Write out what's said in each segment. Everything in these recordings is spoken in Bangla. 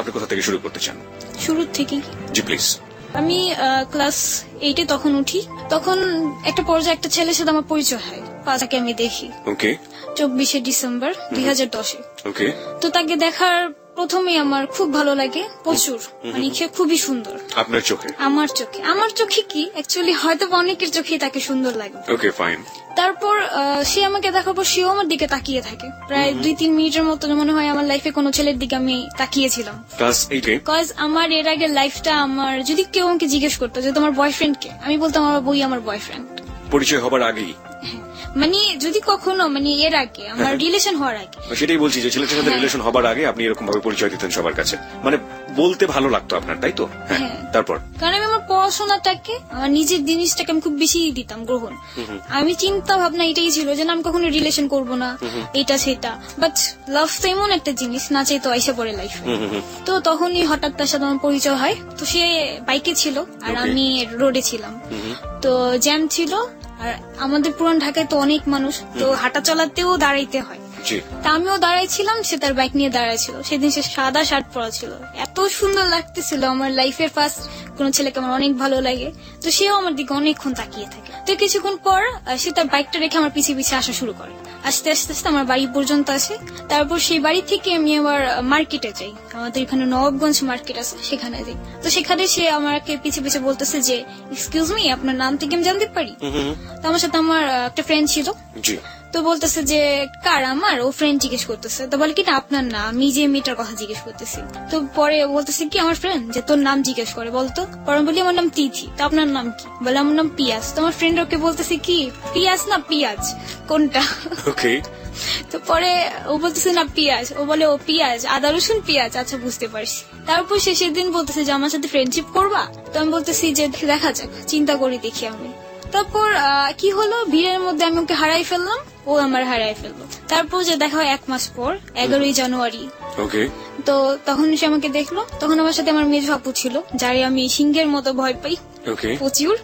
আপনি কোথা থেকে শুরু করতে চান? শুরু থেকেই জি প্লিজ। আমি ক্লাস 8-এ তখন উঠি। তখন একটা পর্যায়ে একটা ছেলের সাথে আমার পরিচয় হয়, তাকে আমি দেখি। ওকে 24শে ডিসেম্বর 2010-এ। ওকে তো তাকে দেখার প্রথমেই আমার খুব ভালো লাগে, প্রচুর, মানে সে খুবই সুন্দর আপনার চোখে? আমার চোখে কি অ্যাকচুয়ালি হয়তো অনেকের চোখেই তাকে সুন্দর লাগে। Okay fine. তারপর সে আমাকে দেখার পর সেও আমার দিকে তাকিয়ে থাকে প্রায় 2-3 মিনিটের মতো। মনে হয় আমার লাইফে কোনো ছেলের দিকে আমি তাকিয়েছিলাম। ক্লাস 8-এ? বিকজ আমার এর আগে লাইফটা, আমার যদি কেউ আমাকে জিজ্ঞেস করতো যে তোমার বয়ফ্রেন্ড কে, আমি বলতাম আমার বই আমার বয়ফ্রেন্ড। পরিচয় হবার আগেই? মানে যদি কখনো মানে এর আগে আমার রিলেশন হওয়ার আগে। সেটাই বলছি যে ছেলেটার সাথে রিলেশন হবার আগে আপনি এরকম ভাবে পরিচয় দিতেন সবার কাছে, মানে বলতে ভালো লাগতো আপনার, তাই তো? হ্যাঁ। তারপর? কারণ আমি আমার পড়াশোনাটাকে, আমার নিজের জিনিসটাকে আমি খুব বেশি দিতাম গ্রহণ। আমি চিন্তা ভাবনা এটাই ছিল যে আমি কখনো রিলেশন করব না, এটা সেটা। বাট লাভ তো এমন একটা জিনিস, না চাই তো আইসা পড়ে লাইফে। তো তখনই হঠাৎ তার সাথে আমার পরিচয় হয়। তো সে বাইকে ছিল আর আমি রোডে ছিলাম। তো জ্যাম ছিল, আর আমাদের পুরান ঢাকায় তো অনেক মানুষ, তো হাঁটা চলাতেও দাঁড়াইতে হয়। তা আমিও দাঁড়াইছিলাম, সে তার বাইক নিয়ে দাঁড়াইছিল। সেদিন সে সাদা শার্ট পরা ছিল, এত সুন্দর লাগতেছিল। আমার লাইফের ফার্স্ট কোন ছেলেকে আমার অনেক ভালো লাগে। তো সেও আমার দিকে অনেকক্ষণ তাকিয়ে থাকে। তো কিছুক্ষণ পর সে তার বাইকটা রেখে আমার পিছিয়ে পিছিয়ে আসা শুরু করে। আস্তে আস্তে আস্তে আমার বাড়ি পর্যন্ত আসে। তারপর সেই বাড়ি থেকে আমি আবার মার্কেটে যাই, আমাদের এখানে নবাবগঞ্জ মার্কেট আছে, সেখানে যাই। তো সেখানে সে আমাকে পিছিয়ে পিছিয়ে বলতেছে যে এক্সকিউজ মি, আপনার নাম থেকে আমি জানতে পারি? তো আমার সাথে আমার একটা ফ্রেন্ড ছিল। তো বলতেছে যে কার? আমার। ও ফ্রেন্ড জিজ্ঞেস করতেছে। তো বলে কি না আপনার না, আমি যে মেয়েটার কথা জিজ্ঞেস করতেছি। তো পরে বলতেছে কি আমার ফ্রেন্ড যে তোর নাম জিজ্ঞেস করে বলতো। পরে বলি আমার নাম তিথি। তো আপনার নাম কি? বলে আমার নাম পিয়াজ। তো আমার ফ্রেন্ড ওকে বলতেছে কি পিয়াজ না পিয়াজ কোনটা? ওকে। তো পরে ও বলতেছে না পিয়াজ। ও বলে ও পিয়াজ, আদা রসুন পিয়াজ, আচ্ছা বুঝতে পারছি। তারপর সে সেদিন বলতেছে যে আমার সাথে ফ্রেন্ডশিপ করবা? তো আমি বলতেছি যে দেখা যাক, চিন্তা করি দেখি আমি। তারপর কি হলো, ভিড়ের মধ্যে আমি ওকে হারাই ফেললাম, ও আমার হারাই ফেললো। তারপর যে দেখা হয় 1 মাস পর 11ই জানুয়ারি। ওকে। তো তখন সে আমাকে দেখলো। তখন আমার সাথে আমার মেজ আপু ছিল, যারে আমি সিংহের মতো ভয় পাই প্রচুর,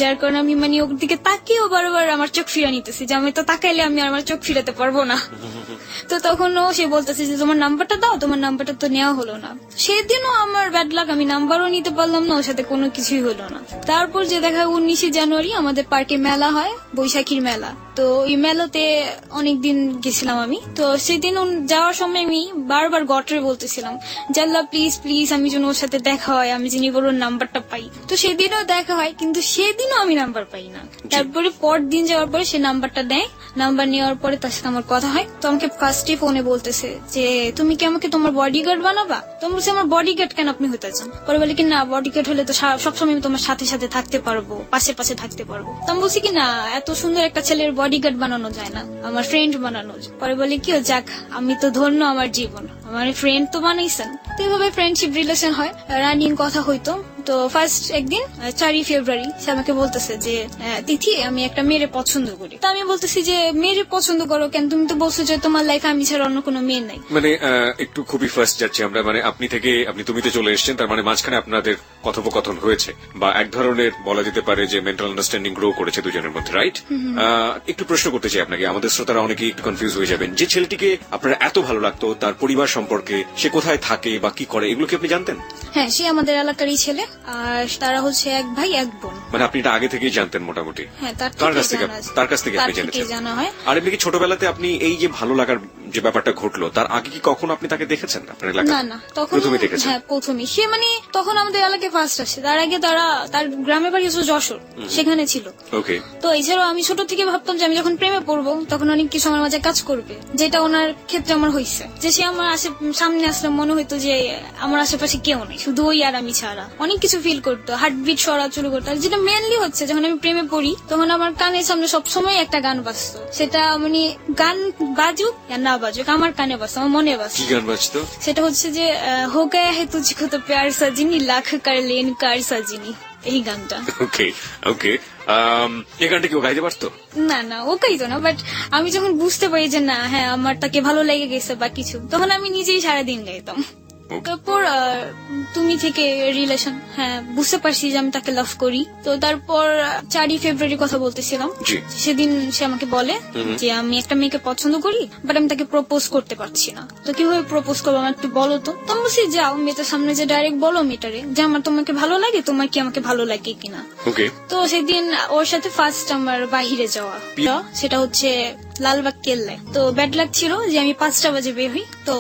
যার কারণে আমি মানে ওর দিকে তাকিয়েও বারবার আমার চোখ ফিরা নিতেছি, যে আমি তো তাকাইলে আমি আমার চোখ ফিরাতে পারবো না। তো তখনও সে বলতেছে যে তোমার নাম্বারটা দাও, তোমার নাম্বারটা তো নেওয়া হলো না। সেদিনও আমার ব্যাড লাক, আমি নাম্বারও নিতে পারলাম না, ওর সাথে কোনো কিছুই হলো না। তারপর যে দেখা 19শে জানুয়ারি আমাদের পার্কে মেলা হয়, বৈশাখীর মেলা। তো এই মেলাতে অনেকদিন গেছিলাম আমি। তো সেদিন যাওয়ার সময় আমি বারবার গটরে বলতেছিলাম জাল্লা প্লিজ প্লিজ আমি যেন ওর সাথে দেখা হয়, আমি যেন ওর নাম্বারটা পাই। তো সেদিনও দেখা হয়, কিন্তু সেদিনও আমি নাম্বার পাই না। তারপরে পর দিন যাওয়ার পরে সে নাম্বারটা দেয়। নাম্বার নেওয়ার পরে তার সাথে আমার কথা হয়। তো আমাকে ফার্স্টে ফোনে বলতেছে যে তুমি কি আমাকে তোমার বডিগার্ড বানাবা? তো আমি বলছি আমার বডিগার্ড কেন আপনি হতে চান? পরে বলে কি না বডিগার্ড হলে তো সবসময় আমি তোমার সাথে সাথে থাকতে পারবো, পাশে পাশে থাকতে পারবো। তো আমি বলছি কি না এত সুন্দর একটা ছেলের বডিগার্ড বানানো যায় না, আমার ফ্রেন্ড বানানো যায়। পরে বলে কি যাক আমি তো ধন্য, আমার জীবন, আমার ফ্রেন্ড তো বানাইছেন। তো এইভাবে ফ্রেন্ডশিপ রিলেশন হয়, রানিং কথা হইতো। তো ফার্স্ট একদিন 4ই ফেব্রুয়ারি সে আমাকে বলতেছে যে তিথি আমি একটা মেয়েরে পছন্দ করি। তো আমি বলতেছি যে মেয়েরে পছন্দ করো কেন? তুমি তো বলছো যে তোমার লাইফে আমি ছাড়া অন্য কোনো মেয়ে নাই। মানে একটু খুবই ফার্স্ট যাচ্ছি আমরা, মানে আপনি থেকে আপনি তুমিতে চলে এসেছেন, তার মানে মাঝখানে আপনাদের কথোপকথন হয়েছে, বা এক ধরনের বলা যেতে পারে যে মেন্টাল আন্ডারস্ট্যান্ডিং গ্রো করেছে দুজনের মধ্যে, রাইট? একটু প্রশ্ন করতে চাই আপনাকে, আমাদের শ্রোতারা অনেকেই একটু কনফিউজ হয়ে যাবেন, যে ছেলেটিকে আপনার এত ভালো লাগতো তার পরিবার সম্পর্কে, সে কোথায় থাকে বা কি করে, এগুলো কি আপনি জানতেন? হ্যাঁ, সে আমাদের এলাকারই ছেলে, আর তারা হচ্ছে এক ভাই এক বোন। মানে আপনি এটা আগে থেকেই জানতেন মোটামুটি? হ্যাঁ, তার কাছ থেকে আপনি জেনেছেন। আর এমনি কি ছোটবেলাতে আপনি এই যে ভালো লাগার যে ব্যাপারটা ঘটলো, তার আগে কি কখনো আপনি তাকে দেখেছেন আপনার এলাকায়? না, তখন প্রথমে দেখেছেন? হ্যাঁ, প্রথমেই। সে মানে তখন আমাদের এলাকায় ফার্স্ট আসে, তার আগে তার গ্রামের বাড়ি হচ্ছে যশোর, সেখানে ছিল। ওকে। তো এছাড়াও আমি ছোট থেকে ভাবতাম যে আমি যখন প্রেমে পড়বো তখন অনেক কিছু আমার মাঝে কাজ করবে, যেটা ওনার ক্ষেত্রে আমার হয়েছে। যে সে আমার সামনে আসলে মনে হইতো যে আমার আশেপাশে কেউ নেই, শুধু ওই আর আমি ছাড়া। অনেক কিছু ফিল করতো, হার্টবিট সরা শুরু করতো। আর যেটা মেনলি হচ্ছে যখন আমি প্রেমে পড়ি তখন আমার কানের সামনে সবসময় একটা গান বাজতো, সেটা মানে গান বাজুক আর না বাজুক আমার কানে বাজতো, আমার মনে বাজতো। কি গান বাজতো? সেটা হচ্ছে যে হো গায়া হে তুঝকো তো প্যার সাজিনি লাখ কার লেন কার সাজিনি, এই গানটা। ওকে ওকে। এই গানটা কেউ গাইতে পারতো? না ও গাইতো না, বাট আমি যখন বুঝতে পারি যে না হ্যাঁ আমার তাকে ভালো লেগে গেছে বা কিছু, তখন আমি নিজেই সারাদিন গাইতাম। তারপর তুমি থেকে রিলেশন, হ্যাঁ বুঝতে পারছি যে আমি তাকে লাভ করি। তো তারপর 4ই ফেব্রুয়ারি কথা বলতেছিলাম, সেদিন সে আমাকে বলে যে আমি একটা মেয়েকে পছন্দ করি, বাট আমি তাকে প্রপোজ করতে পারছি না, তো কিভাবে প্রপোজ করবো আমার একটু বলো তো। তো আমি বলছি যাও মেয়েটার সামনে যে ডাইরেক্ট বলো মেয়েটারে যে আমার তোমাকে ভালো লাগে, তোমার কি আমাকে ভালো লাগে কিনা। তো সেদিন ওর সাথে ফার্স্ট আমার বাহিরে যাওয়া, সেটা হচ্ছে লালবাগ কেল্লায়। তো ব্যাড লাক ছিল যে আমি 5টা বাজে বের হই, তো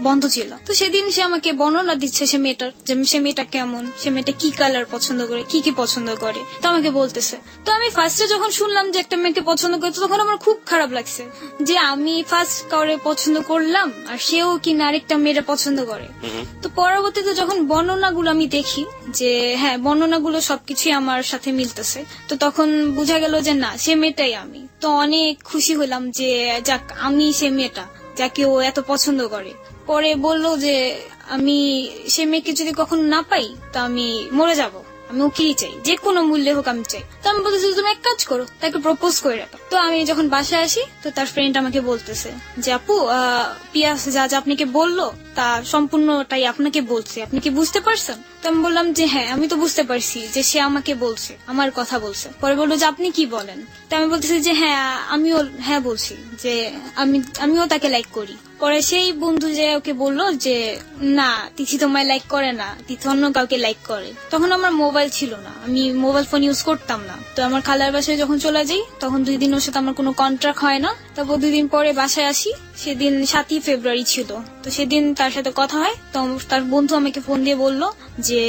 বন্ধ ছিল। তো সেদিন সে আমাকে বর্ণনা দিচ্ছে সে মেয়েটার, যে সে মেয়েটা কেমন, সে মেয়েটা কি কালার পছন্দ করে, কি কি পছন্দ করে, তো আমাকে বলতেছে। তো আমি ফার্স্টে যখন শুনলাম যে একটা মেয়েকে পছন্দ করে, তখন আমার খুব খারাপ লাগছে যে আমি ফার্স্ট কাউরে পছন্দ করলাম আর সেও কিনা আরেকটা মেয়েটা পছন্দ করে। তো পরবর্তীতে যখন বর্ণনাগুলো আমি দেখি যে হ্যাঁ বর্ণনাগুলো সবকিছুই আমার সাথে মিলতেছে, তো তখন বোঝা গেল যে না সে মেয়েটাই আমি। তো অনেক খুশি হলাম যে যাক আমি সে মেয়েটা যাকে ও এত পছন্দ করে। পরে বললো যে আমি সে মেয়েকে যদি কখনো না পাই তা আমি মরে যাব, আমি ওকেই চাই, যে কোনো মূল্যে হোক আমি চাই। তো আমি বলতেছি তুমি এক কাজ করো, তাকে প্রপোজ করে রাখো। তো আমি যখন বাসায় আসি, তো তার ফ্রেন্ড আমাকে বলতেছে যে আপু পিয়াস যা যা আপনাকে বললো তা সম্পূর্ণটাই আপনাকে বলছে, আপনি কি বুঝতে পারছেন? তো আমি বললাম যে হ্যাঁ আমি তো বুঝতে পারছি যে সে আমাকে বলছে, আমার কথা বলছে। পরে বললো যে আপনি কি বলেন? তো আমি বলতেছি যে হ্যাঁ আমিও হ্যাঁ বলছি যে আমিও তাকে লাইক করি। পরে সেই বন্ধু যে ওকে বললো যে না তিথি তোমায় লাইক করে না, তিথি অন্য কাউকে লাইক করে। তখন আমার মোবাইল ছিল না, আমি মোবাইল ফোন ইউজ করতাম না। তো আমার খালার বাসায় যখন চলে যাই তখন 2 দিন ওর সাথে আমার কোনো কন্ট্রাক্ট হয় না। তারপর 2 দিন পরে বাসায় আসি, সেদিন 7ই ফেব্রুয়ারি ছিল। তো সেদিন তার সাথে কথা হয়, তো তার বন্ধু আমাকে ফোন দিয়ে বললো যে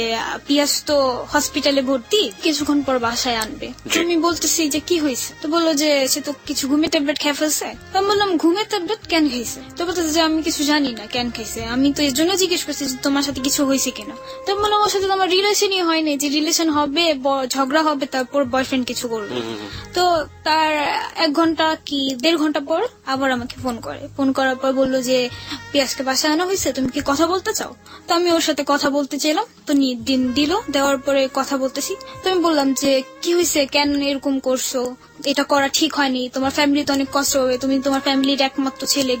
পিয়াস তো হসপিটালে ভর্তি, কিছুক্ষণ পর বাসায় আনবে। আমি বলতেছি যে কি হয়েছে? তো বললো যে সে তো কিছু ঘুমের ট্যাবলেট খেয়ে ফেলছে। তো আমি বললাম ঘুমের ট্যাবলেট কেন খাইছে? তো বলতেছে যে আমি কিছু জানি না কেন খাইছে, আমি তো এর জন্য জিজ্ঞেস করছি যে তোমার সাথে কিছু হয়েছে কিনা। তো আমি বললাম ওর সাথে তো আমার রিলেশনই হয়নি, যে রিলেশন হবে ঝগড়া হবে তারপর বয়ফ্রেন্ড কিছু করবে। তো তার 1 ঘন্টা কি 1.5 ঘন্টা পর আবার আমাকে ফোন করে। ফোন করার পর বললো যে পিয়াসকে বাসায় আনা হয়েছে, তুমি কি কথা বলতে চাও? তো আমি ওর সাথে কথা বলতে চাইলাম, তো দিন দিল, দেওয়ার পরে কথা বলতেছি। তো আমি বললাম যে কি হয়েছে, কেন এরকম করছো, এটা করা ঠিক হয়নি, তোমার ফ্যামিলি তো অনেক কষ্ট হবে, তুমি তোমার ফ্যামিলির একমাত্র ছেলে,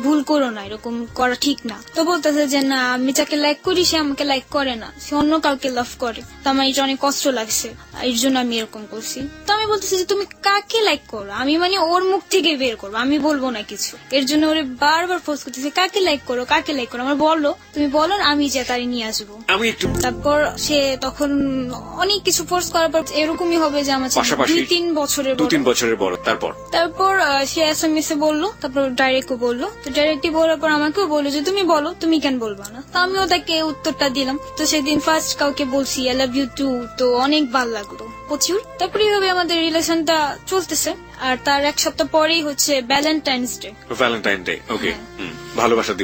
ভুল করো না, এরকম করা ঠিক না। তো বলতেছে যে না আমি যাকে লাইক করি সে আমাকে লাইক করে না, সে অন্য কাউকে লাভ করে, তো আমার এটা অনেক কষ্ট লাগছে, এর জন্য আমি এরকম করছি। তো আমি বলতেছি যে তুমি কাকে লাইক করো, আমি মানে ওর মুখ থেকে বের করবো, আমি বলবো না কিছু। এর জন্য ওরে বারবার ফোর্স করতেছে কাকে লাইক করো, কাকে লাইক করো, আমার বলো, তুমি বলো আমি যে তারে নিয়ে আসবো। তারপর সে তখন অনেক কিছু ফোর্স করার পর এরকমই হবে যে আমার 2-3 বছরের বড়। তারপর সে SMS এ বললো, তারপর ডাইরেক্টও বললো। তো ডাইরেক্টই বলার পর আমাকেও বললো যে তুমি বলো, তুমি কেন বলবা না? তো আমিও তাকে উত্তরটা দিলাম। তো সেদিন ফার্স্ট কাউকে বলছি আই লাভ ইউ টু, তো অনেক ভালো লাগলো প্রচুর। তারপরে এইভাবে আমাদের রিলেশনটা চলতেছে। আর তার 1 সপ্তাহ পরেই হচ্ছে ভ্যালেন্টাইন্স ডে। ওকে, ভালোবাসার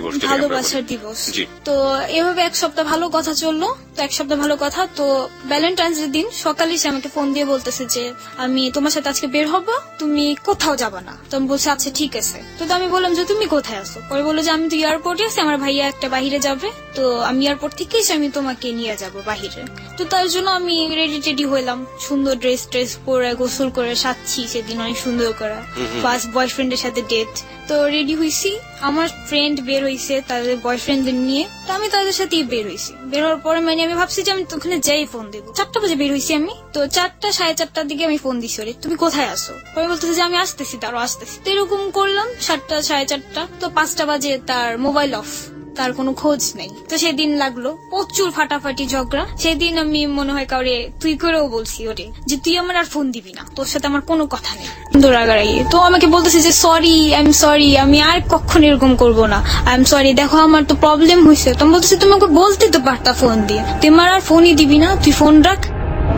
দিবস। তো এভাবে 1 সপ্তাহ ভালো কথা চললো। তো 1 সপ্তাহ ভালো কথা, তো ভ্যালেন্টাইন্স ডে দিন সকালে সে আমাকে ফোন দিয়ে বলতেছে যে আমি তোমার সাথে আজকে বের হবো, তুমি কোথাও যাবা না। তো আমি বলছি আচ্ছা ঠিক আছে। তো আমি বললাম যে তুমি কোথায় আছো? পরে বললো যে আমি তো এয়ারপোর্টে আছি, আমার ভাইয়া একটা বাহিরে যাবে, তো আমি এয়ারপোর্ট থেকে এসে আমি তোমাকে নিয়ে যাব বাহিরে। তো তার জন্য আমি রেডি হইলাম, সুন্দর ড্রেস পরে গোসল করে সাজছি, সেদিন অনেক সুন্দর করে, ফার্স্ট বয়ফ্রেন্ডের সাথে ডেট। তো রেডি হয়েছি, আমার ফ্রেন্ড বের হয়েছে তাদের বয়ফ্রেন্ডদের নিয়ে, তো আমি তাদের সাথেই বের হয়েছি। বের হওয়ার পরে মানে আমি ভাবছি যে আমি ওখানে যাই ফোন দেবো। 4টা বাজে বের হয়েছি আমি, তো 4টা 4:30টার দিকে আমি ফোন দিছি ওরে, তুমি কোথায় আসো? পরে বলতেছে যে আমি আসতেছি, তারও আসতেছি। তো এরকম করলাম 4টা 4:30টা, তো 5টা বাজে তার মোবাইল অফ, তার কোনো খোঁজ নেই। তো সেদিন লাগলো প্রচুর ফাটাফাটি ঝগড়া। সেদিন আমি মনে হয় কাউরে তুই করেও বলছি ওরে যে তুই আমার আর ফোন দিবি না, তোর সাথে আমার কোনো কথা নেই। তো আমাকে বলতেছে যে সরি, আই এম সরি, আমি আর কখনো এরকম করবো না, আই এম সরি, দেখো আমার তো প্রবলেম হয়েছে। তো আমি বলতেছি তুমি আমাকে বলতে তো পারতা ফোন দিয়ে, তুই আমার আর ফোনই দিবি না, তুই ফোন রাখ।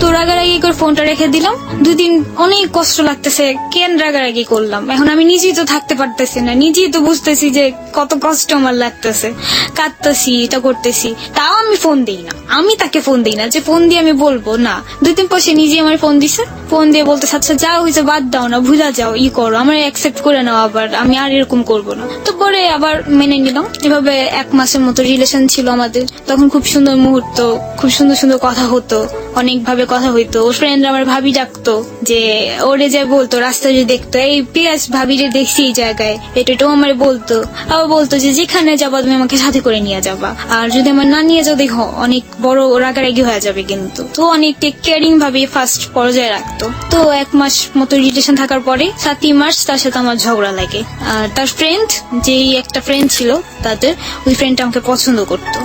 তো রাগারাগি করে ফোনটা রেখে দিলাম। 2 দিন অনেক কষ্ট লাগতেছে, কেন রাগারাগি করলাম, এখন আমি নিজেই তো থাকতে পারতেছি না, নিজেই তো বুঝতেছি যে কত কষ্ট আমার লাগতেছে, কাঁদতেছি, এটা করতেছি, তাও আমি ফোন দিই না, আমি তাকে ফোন দিই না যে ফোন দিয়ে আমি বলবো না। 2 দিন পর সে নিজে আমার ফোন দিছে, ফোন দিয়ে বলতেছে আচ্ছা যা হয়েছে বাদ দাও না, ভুলা যাও, করো, আমার অ্যাকসেপ্ট করে নাও, আবার আমি আর এরকম করবো না। তো পরে আবার মেনে নিলাম। এভাবে 1 মাসের মতো রিলেশন ছিল আমাদের। তখন খুব সুন্দর মুহূর্ত, খুব সুন্দর কথা হতো, অনেকভাবে ভাবে কথা হইতো, ওর ফ্রেন্ড আমার ভাবি ডাকতো, যে ওরে যে বলতো রাস্তায় যে দেখতো এই পিয়াস ভাবি রে দেখছি এই জায়গায়, এটাও আমার বলতো। আবার বলতো যে যেখানে যাবা তুমি আমাকে সাথে করে নিয়ে যাবা, আর যদি আমার না নিয়ে যাও দেখো অনেক বড় রাগারাগি হয়ে যাবে। কিন্তু তো অনেক টেক কেয়ারিং ভাবে ফার্স্ট পর্যায়ে রাখতো। তো 1 মাস মতো রিলেশন থাকার পরে 7ই মার্চ তার সাথে আমার ঝগড়া লাগে। আর তার ফ্রেন্ড, যেই একটা ফ্রেন্ড ছিল তাদের, ওই ফ্রেন্ডটা আমাকে পছন্দ করতো।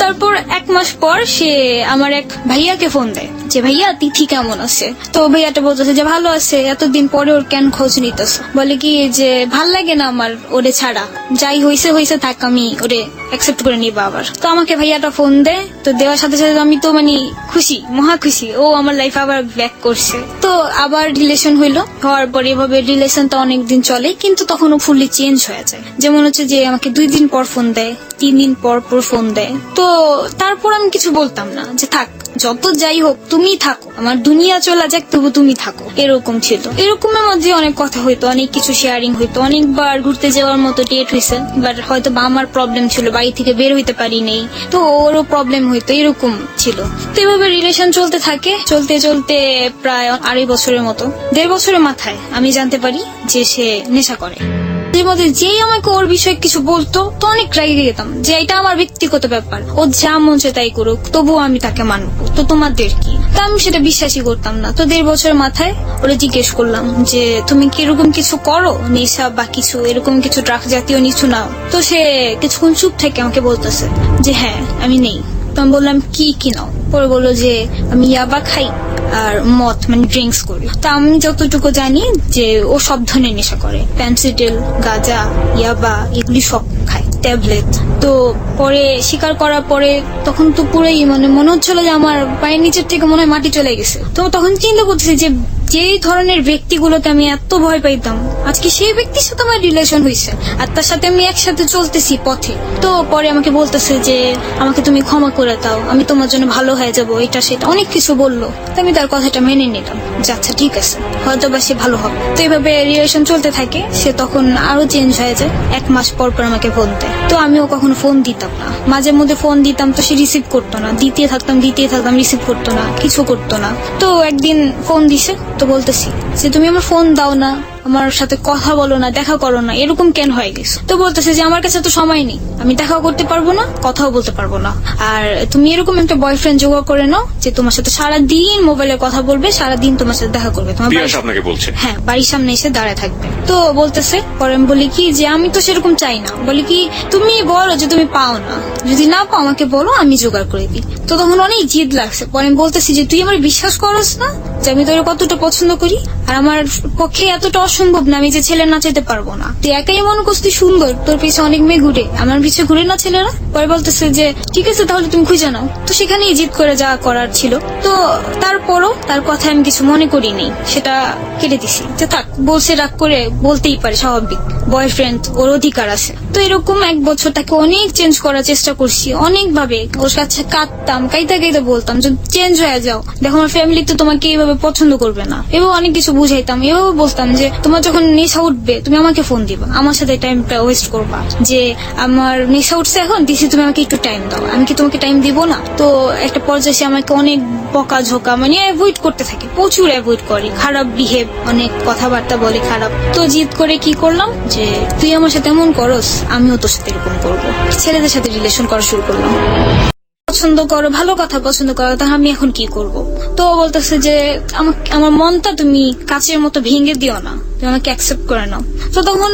তারপর 1 মাস পর সে আমার এক ভাইয়াকে ফোন দেয় যে ভাইয়া তিথি কেমন আছে। তো ভাইয়াটা বলতেছে যে ভালো আছে, এতদিন পরে ওর কেন খোঁজ নিতেছ। বলে কি যে ভাল লাগে না আমার ওরে ছাড়া, যাই হইছে থাক, আমি ওরে অ্যাকসেপ্ট করে নিবা আবার। তো আমাকে ভাইয়াটা ফোন দেয়, তো দেওয়ার সাথে সাথে আমি তো মানে খুশি, মহা খুশি, ও আমার লাইফ আবার ব্যাক করছে। তো আবার রিলেশন হওয়ার পরে এভাবে রিলেশনটা অনেকদিন চলে, কিন্তু তখনও ফুললি চেঞ্জ হয়ে যায়। যেমন হচ্ছে যে আমাকে 2 দিন পর ফোন দেয়, 3 দিন পর ফোন দেয়। তো তারপর আমি কিছু বলতাম না, যে থাক যত যাই হোক তুমি থাকো, আমার দুনিয়া চলে যাক তবু তুমি থাকো, এরকম ছিল। এরকমের মধ্যে অনেক কথা হইতো, অনেক কিছু শেয়ারিং হইতো, অনেকবার ঘুরতে যাওয়ার মতো ডেট হয়েছে। এবার হয়তো বা আমার প্রবলেম ছিল, বাড়ি থেকে বের হইতে পারি নেই, তো ওরও প্রবলেম হইতো, এরকম ছিল। তো এভাবে রিলেশন চলতে থাকে, চলতে চলতে প্রায় 2.5 বছরের মতো, 1.5 বছরের মাথায় আমি জানতে পারি যে সে নেশা করে। এর মধ্যে যেই আমাকে ওর বিষয়ে কিছু বলতো তো অনেক রেগে যেতাম, যে এটা আমার ব্যক্তিগত ব্যাপার, ও যা মন চায় তাই করুক, তবুও আমি তাকে মানবো, তো তোমাদের কি। তা আমি সেটা বিশ্বাসই করতাম না। তো 1.5 বছরের মাথায় ওরা জিজ্ঞেস করলাম যে তুমি কি এরকম কিছু করো, নেশা বা কিছু এরকম কিছু ড্রাগস জাতীয় কিছু নাও। তো সে কিছুক্ষণ চুপ থেকে আমাকে বলতেছে যে হ্যাঁ আমি নেই। তো আমি বললাম কি নাও। পরে বললো যে আমি ইয়াবা খাই আর মদ মানে ড্রিঙ্কস করি। তা আমি যতটুকু জানি যে ও সব ধরনের নেশা করে, প্যান্সিডিল, গাঁজা, ইয়াবা এগুলি সব খায়, ট্যাবলেট। তো পরে স্বীকার করার পরে তখন তো পুরোই মানে মনে হচ্ছিল যে আমার পায়ের নিচের থেকে মনে হয় মাটি চলে গেছে। তো তখন চিন্তা করতেছি যে যেই ধরনের ব্যক্তিগুলোকে আমি এত ভয় পাইতাম, আজকে সেই ব্যক্তির সাথে আমার রিলেশন হয়েছে, আর তার সাথে আমি একসাথে চলতেছি পথে। তো পরে আমাকে বলতেছে যে আমাকে তুমি ক্ষমা করে দাও, আমি তোমার জন্য ভালো হয়ে যাবো, এটা সেটা অনেক কিছু বললো। তো আমি তার কথাটা মেনে নিলাম যে আচ্ছা ঠিক আছে, হয়তো বা সে ভালো হবে। তো এইভাবে রিলেশন চলতে থাকে। সে তখন আরো চেঞ্জ হয়ে যায়, 1 মাস পর আমাকে ফোন দেয়। তো আমিও কখনো ফোন দিতাম না, মাঝে মধ্যে ফোন দিতাম তো সে রিসিভ করতো না, দিতে থাকতাম রিসিভ করতো না, কিছু করতো না। তো একদিন ফোন দিছে, তো বলতেছি যে তুমি আমার ফোন দাও না, আমার সাথে কথা বলো না, দেখা করো না, এরকম কেন হয়ে গেছে। তো বলতেছে যে আমার কাছে তো সময় নেই, আমি দেখাও করতে পারবো না, কথাও বলতে পারবো না, আর তুমি এরকম একটা বয়ফ্রেন্ড জোগাড় করে নাও যে তোমার সাথে সারাদিন মোবাইলে কথা বলবে, সারাদিন তোমার সাথে দেখা করবে, তোমার আপনাকে বলছে হ্যাঁ বাড়ির সামনে এসে দাঁড়ায় থাকবে। তো বলতেছে, পরে আমি বলি কি যে আমি তো সেরকম চাই না। বলি কি তুমি বলো যে তুমি পাও না, যদি না পাও আমাকে বলো, আমি জোগাড় করে দিই। তো তখন অনেক জিদ লাগছে। পরে আমি বলতেছি যে তুই আমার বিশ্বাস করস না যে আমি তোর কতটা পছন্দ করি, আর আমার পক্ষে এতটা অসম্ভব না আমি যে ছেলে না চাইতে পারবো না। তুই একাই মনে করছিস তুই সুন্দর, তোর পিছে অনেক মেয়ে ঘুরে, আমার পিছে ঘুরে না ছেলেরা। পরে বলতেছে যে ঠিক আছে তাহলে তুমি খুঁজে নাও। তো সেখানেই জিদ করে যা করার ছিল। তো তারপরও তার কথা আমি কিছু মনে করিনি, সেটা কেটে দিছি যে থাক, বলছে রাগ করে বলতেই পারে, স্বাভাবিক, বয়ফ্রেন্ড, ওর অধিকার আছে। তো এরকম 1 বছর তাকে অনেক চেঞ্জ করার চেষ্টা করছি, অনেক ভাবে ওর কাছে কাঁদতাম, কাইতে বলতাম যে চেঞ্জ হয়ে যাও, দেখো আমার ফ্যামিলি তো তোমাকে এইভাবে পছন্দ করবে না। এভাবে অনেক কিছু বুঝাইতাম, এভাবে বলতাম যে তোমার যখন নেশা উঠবে তুমি আমাকে ফোন দিবা, আমার সাথে টাইমটা ওয়েস্ট করবা, যে আমার নেশা উঠছে এখন দিছি, তুমি আমাকে একটু টাইম দাও, আমি কি তোমাকে টাইম দিব না। তো একটা পর্যায়ে আমাকে অনেক বকা ঝোকা মানে অ্যাভয়েড করতে থাকে, প্রচুর অ্যাভয়েড করে, খারাপ বিহেভ, অনেক কথাবার্তা বলে খারাপ। তো জিদ করে কি করলাম যে তুই আমার সাথে এমন করস, আমিও তোর সাথে এরকম করবো। ছেলেদের সাথে রিলেশন করা শুরু করলাম। পছন্দ করো, ভালো কথা পছন্দ করো, তা আমি এখন কি করব। তো বলতেছে যে আমার মনটা তুমি কাচের মতো ভেঙে দিও না, তুমি আমাকে অ্যাকসেপ্ট করে নাও। তো তখন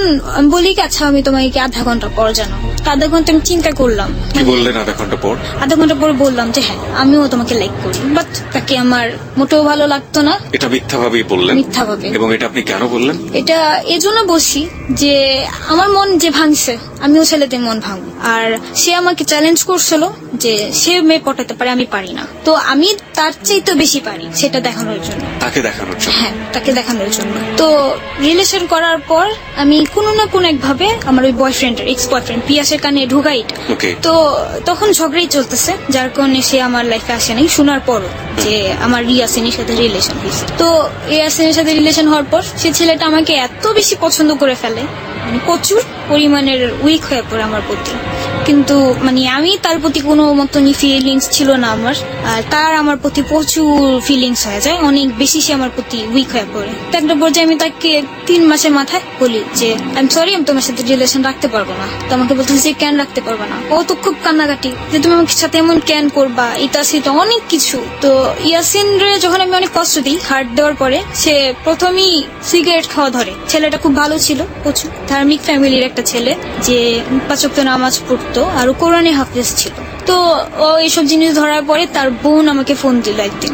বলি কি আচ্ছা আমি তোমাকে 1/2 ঘন্টা পর জানাও। 1/2 ঘন্টা আমি চিন্তা করলাম। কি বললেন 1/2 ঘন্টা পর? 1/2 ঘন্টা পর বললাম যে হ্যাঁ আমিও তোমাকে লাইক করি, বাট তাকে আমার মোটেও ভালো লাগতো না। এটা মিথ্যা ভাবেই বললেন? মিথ্যা ভাবে। এবং এটা আপনি কেন বললেন? এটা এজন্য বলছি যে আমার মন যে ভাঙছে, আমিও ছেলেদের মন ভাঙবো। আর সে আমাকে চ্যালেঞ্জ করছিল যে সে মেয়ে পটাতে পারে, আমি পারি না। তো আমি তার চাইতে বেশি পারি, সেটা দেখানোর জন্য, তাকে দেখানোর জন্য। হ্যাঁ তাকে দেখানোর জন্য। তো রিলেশন করার পর আমি কোনো না কোনো একভাবে আমার ওই বয়ফ্রেন্ডের এক্স বয়ফ্রেন্ড পিয়াসের কানে ঢুকাই। তো তখন ঝগড়াই চলতেছে, যার কারণে সে আমার লাইফে আসে নাই। শোনার পর যে আমার ইয়াসিনের সাথে রিলেশন হয়েছে, তো ইয়াসিনের সাথে রিলেশন হওয়ার পর সে ছেলেটা আমাকে এত বেশি পছন্দ করে ফেলে, মানে প্রচুর পরিমাণের উইক হয়ে পড়ে আমার প্রতি। কিন্তু মানে আমি তার প্রতি কোনো মতনই ফিলিংস ছিল না আমার, আর তার আমার প্রতি প্রচুর ফিলিংস হয়ে যায়, অনেক বেশি সে আমার প্রতি উইক হয়ে পড়ে। তো একটা পর্যায়ে আমি তাকে 3 মাসের মাথায় বলি যে আই এম সরি, আমি তোমার সাথে রিলেশন রাখতে পারবো না। তো আমাকে বলতেছে যে কেন রাখতে পারবো না? ও তো খুব কান্নাকাটি যে তুমি আমার সাথে এমন কেন করবা, এটা সেটা অনেক কিছু। তো ইয়াসিন রে যখন আমি অনেক কষ্ট দিই হার্ট দেওয়ার পরে, সে প্রথমেই সিগারেট খাওয়া ধরে। ছেলেটা খুব ভালো ছিল, প্রচুর ধার্মিক ফ্যামিলির একটা ছেলে, যে 5 ওয়াক্ত নামাজ পড়তো আর কোরআনে হাফেজ ছিল। তো ও এইসব জিনিস ধরার পরে তার বোন আমাকে ফোন দিল একদিন,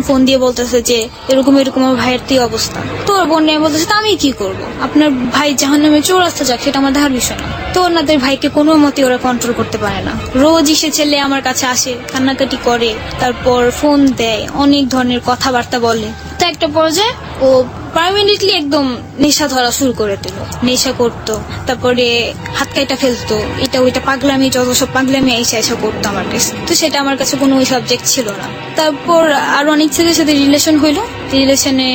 ফোন দিয়ে বলতেছে যে এরকম এরকম আমার ভাইয়ের কি অবস্থা। তো ওর বোন বলতেছে তা আমি কি করব, আপনার ভাই জাহান্নামে চৌরাস্তা যাক, সেটা আমার দেখার বিষয় না। তো ওনাদের ভাইকে কোনো মতে ওরা কন্ট্রোল করতে পারে না। রোজ এসে ছেলে আমার কাছে আসে, কান্নাকাটি করে, তারপর ফোন দেয়, অনেক ধরনের কথাবার্তা বলে। তো একটা পর্যায়ে ও পার্মানেন্টলি একদম নেশা ধরা শুরু করে দিল, নেশা করতো, তারপরে হাত কাইটা ফেলতো, এটা ওইটা পাগলামি, যত সব পাগলামি এসে করতো আমার কাছে। তো সেটা আমার কাছে কোনো ওই সাবজেক্ট ছিল না। তারপর আরো অনেক ছেলের সাথে রিলেশন হইলো, রিলেশনে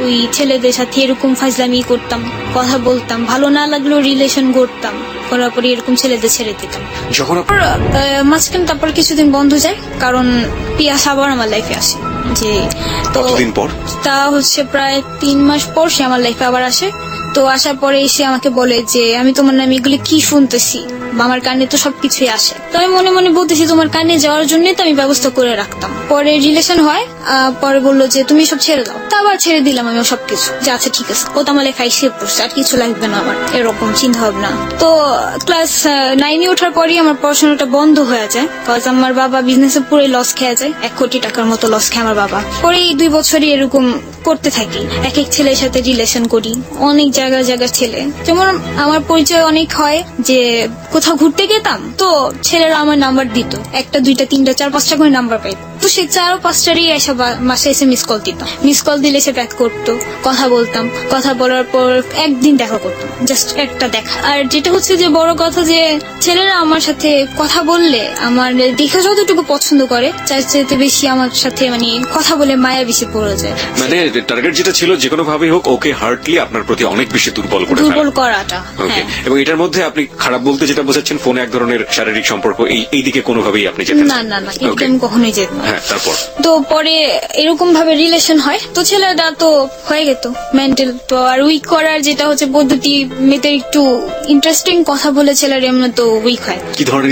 ওই ছেলেদের সাথে এরকম ফাজলামি করতাম, কথা বলতাম, ভালো না লাগলেও রিলেশন করতাম, করার পরে এরকম ছেলেদের ছেড়ে দিতাম। যখন মাঝখানে তারপর কিছুদিন বন্ধ যায়, কারণ পিয়াস আবার আমার লাইফে আসে। যে তো কতদিন পর? তা হচ্ছে প্রায় 3 মাস পর সে আমার লাইফে আবার আসে। তো আসার পরে এসে আমাকে বলে যে আমি তোমার নামে এগুলি কি শুনতেছি, আমার কানে তো সবকিছুই আসে। তো আমি মনে মনে বলতেছি তোমার কানে যাওয়ার জন্যই তো আমি ব্যবস্থা করে রাখতাম। পরে রিলেশন হয়, পরে বললো যে তুমি সব ছেড়ে দাও। তা আবার ছেড়ে দিলাম আমি সবকিছু, যে আচ্ছা ঠিক আছে, ও তো আমার লেখায় সেভ করছে, আর কিছু লাগবে না আমার, এরকম চিন্তা ভাবনা। তো ক্লাস 9-এ ওঠার পরই আমার পড়াশোনাটা বন্ধ হয়ে যায়, কজ আমার বাবা বিজনেসে পুরো লস খেয়ে যায়, 1 কোটি টাকার মতো লস খেয়ে আমার বাবা। পরে এই 2 বছরই এরকম করতে থাকি, এক এক ছেলের সাথে রিলেশন করি, অনেক জায়গার ছেলে। যেমন আমার পরিচয় অনেক হয় যে কোথাও ঘুরতে গেতাম, তো ছেলেরা আমার নাম্বার দিত, 1টা 2টা 3টা 4-5টা করে নাম্বার পাইত। তো সে 4-5টারই এসে মাসে এসে মিস কল দিতাম, মিস কল দিলে সে ব্যাক করতো, কথা বলতাম, কথা বলার পর একদিন দেখা করতাম, জাস্ট একটা দেখা। আর যেটা হচ্ছে যে বড় কথা, যে ছেলেরা আমার সাথে কথা বললে আমার দেখে যতটুকু পছন্দ করে, তার চাইতে বেশি আমার সাথে মানে কথা বলে মায়া বেশি পড়ে যায়। মানে টার্গেট যেটা ছিল যে কোনো ভাবেই হোক ওকে হার্টলি আপনার প্রতি অনেক বেশি দুর্বল করাটা। ওকে, এবং এটার মধ্যে আপনি খারাপ বলতে যেটা বোঝাচ্ছেন, ফোনে এক ধরনের শারীরিক সম্পর্ক, এই দিকে কোনোভাবেই আপনি যেতেন না? এটা আমি কখনোই যেত না। হ্যাঁ, তারপর তো পরে এরকম ভাবে রিলেশন হয়, তো ছেলেটা তো হয়ে গেত মেন্টাল। তো আর উইক করার যেটা হচ্ছে পদ্ধতি, মেয়েদের একটু ইন্টারেস্টিং কথা বলে ছেলের এমনি তো উইক হয়। কি ধরনের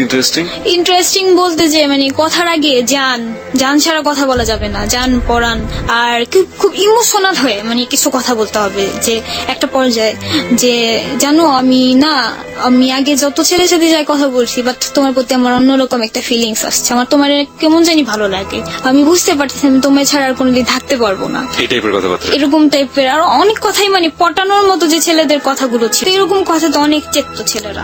ইন্টারেস্টিং বলতে যে মানে কথার আগে জান ছাড়া কথা বলা যাবে না, জান পরান, আর খুব ইমোশনাল হয়ে মানে কিছু কথা বলতে হবে। যে একটা পর্যায়ে যে জানো আমি আগে যত ছেলের সাথে যাই কথা বলছি, বাট তোমার প্রতি আমার অন্যরকম একটা ফিলিংস আসছে, আমার তোমার কেমন জানি ভালো লাগে, আমি বুঝতে পারছি আমি তোমায় ছাড়া আর কোনোদিন থাকতে পারবো না, এই টাইপের কথাবার্তা, এরকম টাইপের আর অনেক কথাই মানে পটানোর মতো যে ছেলেদের কথাগুলো ছিল, এরকম কথা তো অনেক চেততো ছেলেরা,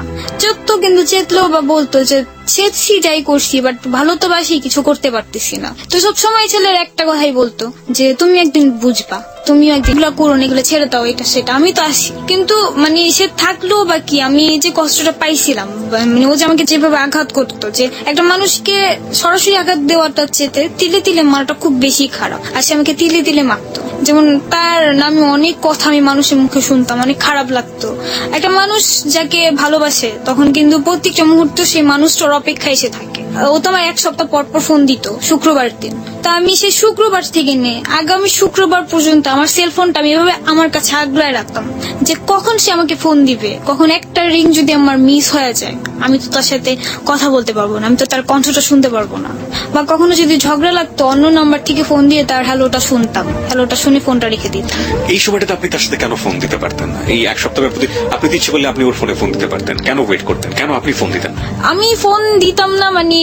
কিন্তু চেতলেও বা বলতো যে চেতছি যাই করছি, বাট ভালো তো বাসি, কিছু করতে পারতেছি না। তো সবসময় ছেলের একটা কথাই বলতো যে তুমি একদিন বুঝবা, তুমিও একদিন এগুলো করো না, এগুলো ছেড়ে দাও, এটা সেটা, আমি তো আসি। কিন্তু মানে সে থাকলো বা কি, আমি যে কষ্টটা পাইছিলাম, মানে ও যে আমাকে যেভাবে আঘাত করতো, যে একটা মানুষকে সরাসরি আঘাত দেওয়াটা চেতে তিলে তিলে মারাটা খুব বেশি খারাপ, আর সে আমাকে তিলে তিলে মারতো। যেমন তার নামে অনেক কথা আমি মানুষের মুখে শুনতাম, অনেক খারাপ লাগতো। একটা মানুষ যাকে ভালোবাসে তখন কিন্তু প্রত্যেকটা মুহূর্ত সেই মানুষটার অপেক্ষায় এসে থাকে। ও তো আমার 1 সপ্তাহ পর ফোন দিত, শুক্রবার দিন। তা আমি সেই শুক্রবার থেকে নিয়ে আগামী শুক্রবার পর্যন্ত আমার সেলফোনটা আমি এভাবে আমার কাছে আগলায় রাখতাম, যে কখন সে আমাকে ফোন দিবে, কখন একটা রিং যদি আমার মিস হয়ে যায়, আমি তো তার সাথে কথা বলতে পারবো না, আমি তো তার কণ্ঠটা শুনতে পারবো না। বা কখনো যদি ঝগড়া লাগতো, অন্য নাম্বার থেকে ফোন দিয়ে তার হ্যালোটা শুনতাম, হ্যালোটা শুনে ফোনটা রেখে দিতাম। এই সময়টাতে আপনি তার সাথে কেন ফোন দিতে পারতেন না? এই 1 সপ্তাহের প্রতি আপনি ইচ্ছে করলে আপনি ওর ফোনে ফোন দিতে পারতেন, কেন ওয়েট করতেন, কেন আপনি ফোন দিতেন? আমি ফোন দিতাম না, মানে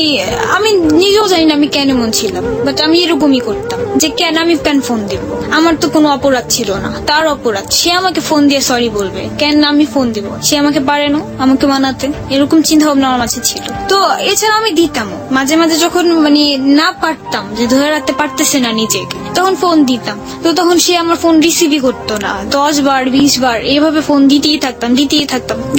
আমি নিজেও জানি না আমি কেন এমন ছিলাম, বাট আমি এরকমই করতাম, যে আমি কেন ফোন দিব, আমার তো কোনো অপরাধ ছিল না, তার অপরাধ, সে আমাকে ফোন দিয়ে সরি বলবে, কেন আমি ফোন দিব, সে আমাকে পারে না আমাকে মানাতে, এরকম চিন্তা ভাবনা আমার মাঝে ছিল। তো এছাড়া আমি দিতাম মাঝে মাঝে, যখন মানে না পারতাম, যে ধরে রাখতে পারতেছে না নিজেকে, তখন ফোন দিতাম। তো তখন সে আমার ফোন রিসিভই করতো না, 10 বার 20 বার এইভাবে ফোন দিতেই থাকতাম,